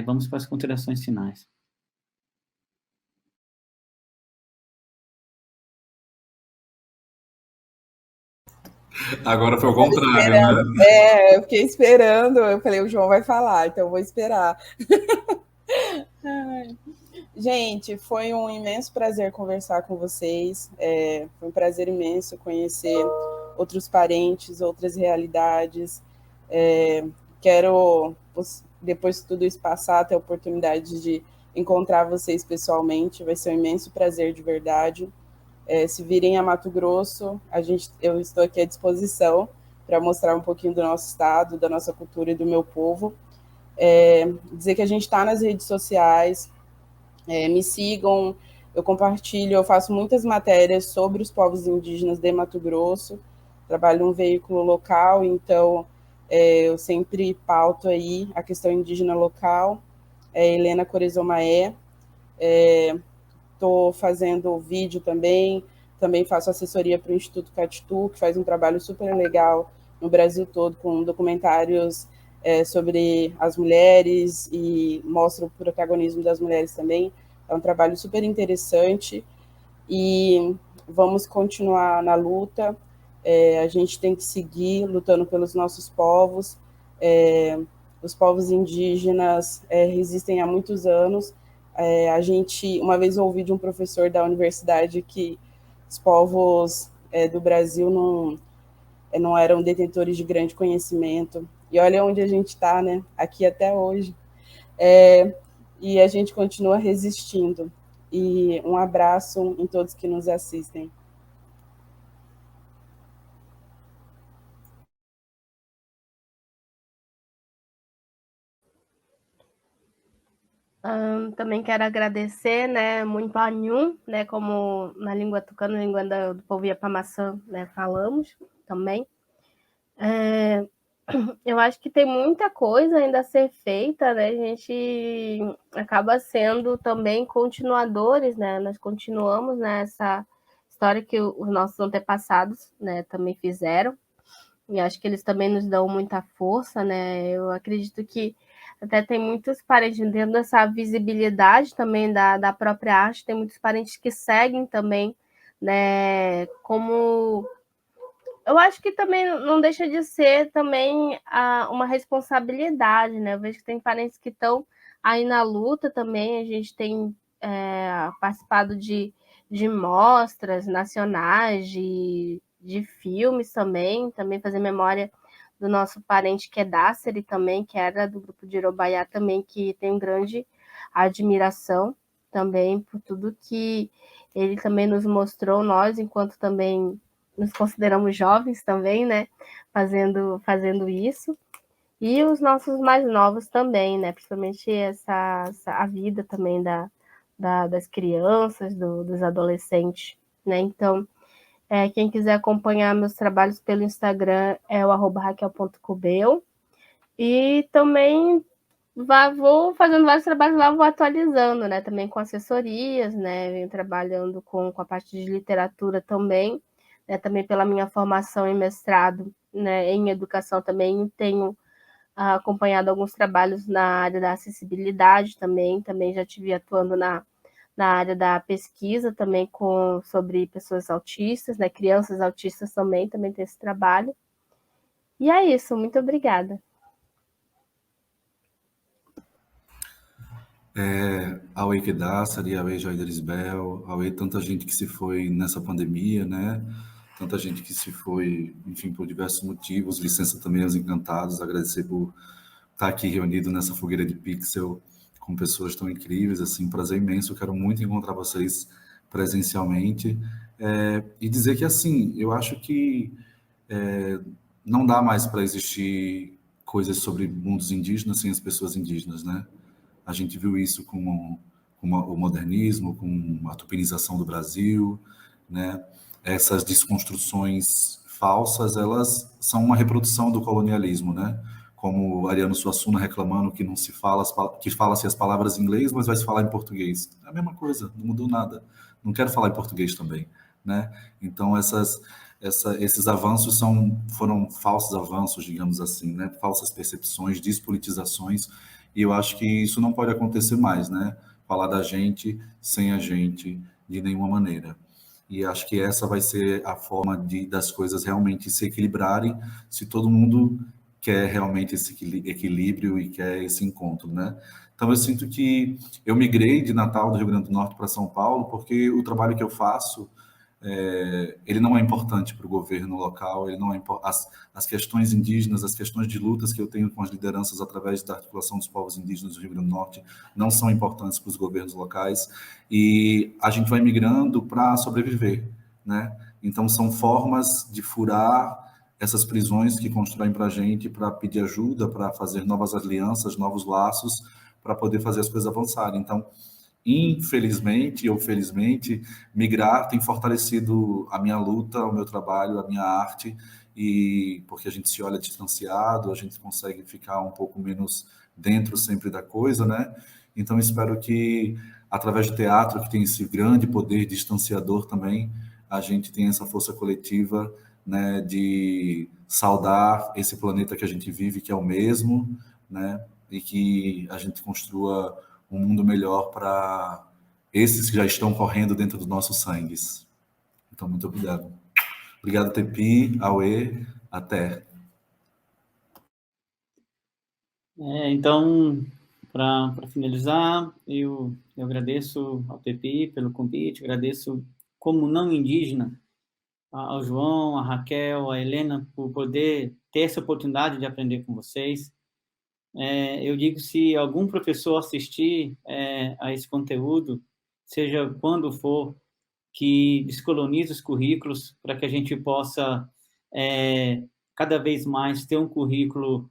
vamos para as considerações finais. Agora foi o contrário, né? Eu fiquei esperando, eu falei, o João vai falar, então eu vou esperar. Gente, foi um imenso prazer conversar com vocês, foi um prazer imenso conhecer outros parentes, outras realidades. Quero, depois que tudo isso passar, ter a oportunidade de encontrar vocês pessoalmente, vai ser um imenso prazer de verdade. Se virem a Mato Grosso, eu estou aqui à disposição para mostrar um pouquinho do nosso estado, da nossa cultura e do meu povo. Dizer que a gente está nas redes sociais, Me sigam, eu compartilho, eu faço muitas matérias sobre os povos indígenas de Mato Grosso, trabalho em um veículo local, então eu sempre pauto aí a questão indígena local. Helena Corezomaé, estou fazendo vídeo também faço assessoria para o Instituto Catitu, que faz um trabalho super legal no Brasil todo, com documentários sobre as mulheres e mostra o protagonismo das mulheres também. É um trabalho super interessante e vamos continuar na luta. A gente tem que seguir lutando pelos nossos povos. Os povos indígenas resistem há muitos anos. A gente, uma vez eu ouvi de um professor da universidade que os povos do Brasil não eram detentores de grande conhecimento. E olha onde a gente está, né? Aqui até hoje. E a gente continua resistindo. E um abraço em todos que nos assistem. Também quero agradecer, né, muito a Nhum, né, como na língua tucana, na língua do povo Iapamaçã, né, falamos também. Eu acho que tem muita coisa ainda a ser feita, né, a gente acaba sendo também continuadores, né, nós continuamos nessa história que os nossos antepassados, né, também fizeram, e acho que eles também nos dão muita força, né, eu acredito que até tem muitos parentes, dentro dessa visibilidade também da própria arte, tem muitos parentes que seguem também, né, como... Eu acho que também não deixa de ser também uma responsabilidade, né, eu vejo que tem parentes que estão aí na luta também, a gente tem participado de mostras nacionais, de filmes também fazer memória do nosso parente que é Dáceri também, que era do grupo de Irobaiá também, que tem grande admiração também por tudo que ele também nos mostrou, nós, enquanto também nos consideramos jovens também, né, fazendo isso, e os nossos mais novos também, né, principalmente a vida também das crianças, dos adolescentes, né, então... quem quiser acompanhar meus trabalhos pelo Instagram é o @raquel.cubeu. E também vou fazendo vários trabalhos lá, vou atualizando, né? Também com assessorias, né? Venho trabalhando com a parte de literatura também, né? Também pela minha formação em mestrado, né? Em educação também tenho acompanhado alguns trabalhos na área da acessibilidade também já estive atuando na área da pesquisa também sobre pessoas autistas, né? Crianças autistas também tem esse trabalho. E é isso, muito obrigada. Auê Kedassari, Auê Joyderisbel, Auê tanta gente que se foi nessa pandemia, né? Tanta gente que se foi, enfim, por diversos motivos. Licença também aos encantados, agradecer por estar aqui reunido nessa fogueira de pixel com pessoas tão incríveis, assim, prazer imenso. Eu quero muito encontrar vocês presencialmente e dizer que, assim, eu acho que não dá mais para existir coisas sobre mundos indígenas sem as pessoas indígenas, né? A gente viu isso com o modernismo, com a tupinização do Brasil, né? Essas desconstruções falsas, elas são uma reprodução do colonialismo, né? Como Ariano Suassuna reclamando que não se fala, que fala-se as palavras em inglês, mas vai se falar em português. É a mesma coisa, não mudou nada. Não quero falar em português também, né? Então esses avanços foram falsos avanços, digamos assim, né? Falsas percepções, despolitizações, e eu acho que isso não pode acontecer mais, né? Falar da gente sem a gente de nenhuma maneira. E acho que essa vai ser a forma das coisas realmente se equilibrarem, se todo mundo quer realmente esse equilíbrio e quer esse encontro, né? Então eu sinto que eu migrei de Natal, do Rio Grande do Norte, para São Paulo, porque o trabalho que eu faço ele não é importante para o governo local, ele não é as questões indígenas, as questões de lutas que eu tenho com as lideranças através da articulação dos povos indígenas do Rio Grande do Norte não são importantes para os governos locais, e a gente vai migrando para sobreviver, né? Então são formas de furar essas prisões que constroem para a gente, para pedir ajuda, para fazer novas alianças, novos laços, para poder fazer as coisas avançarem. Então infelizmente ou felizmente, migrar tem fortalecido a minha luta, o meu trabalho, a minha arte, e porque a gente se olha distanciado, a gente consegue ficar um pouco menos dentro sempre da coisa, né? Então, espero que, através do teatro, que tem esse grande poder distanciador também, a gente tenha essa força coletiva, né, de saudar esse planeta que a gente vive, que é o mesmo, né, e que a gente construa um mundo melhor para esses que já estão correndo dentro dos nossos sangues. Então, muito obrigado. Obrigado, Tepi, Aue, até. Então, para finalizar, eu agradeço ao Tepi pelo convite, agradeço como não indígena ao João, a Raquel, a Helena, por poder ter essa oportunidade de aprender com vocês. Eu digo, se algum professor assistir a esse conteúdo, seja quando for, que descolonize os currículos para que a gente possa cada vez mais ter um currículo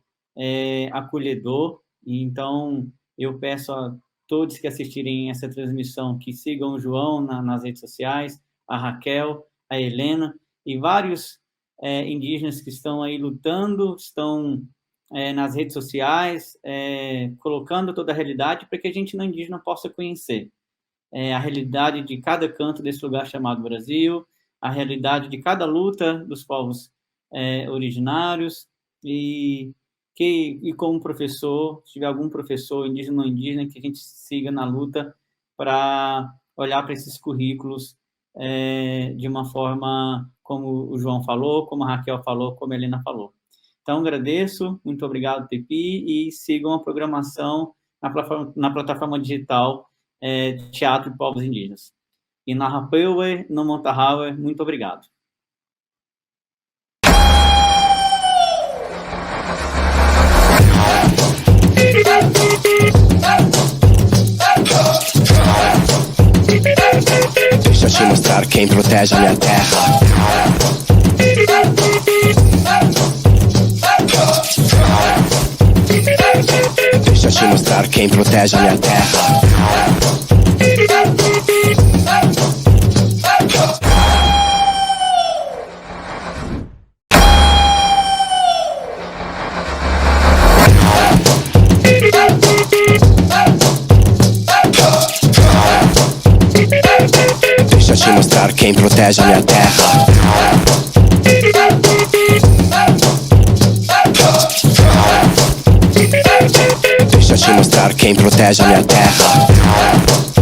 acolhedor. E, então, eu peço a todos que assistirem essa transmissão que sigam o João nas redes sociais, a Raquel, a Helena e vários indígenas que estão aí lutando, estão nas redes sociais, colocando toda a realidade para que a gente não indígena possa conhecer a realidade de cada canto desse lugar chamado Brasil, a realidade de cada luta dos povos originários e como professor, se tiver algum professor indígena ou não indígena, que a gente siga na luta para olhar para esses currículos de uma forma como o João falou, como a Raquel falou, como a Helena falou. Então, agradeço, muito obrigado, Tepi, e sigam a programação na plataforma digital Teatro de Povos Indígenas. E na Rapeue, no Montahaue, muito obrigado. Deixa eu te mostrar quem protege a minha terra. Deixa eu te mostrar quem protege a minha terra. Deixa eu te mostrar quem protege a minha terra. Deixa eu te mostrar quem protege a minha terra.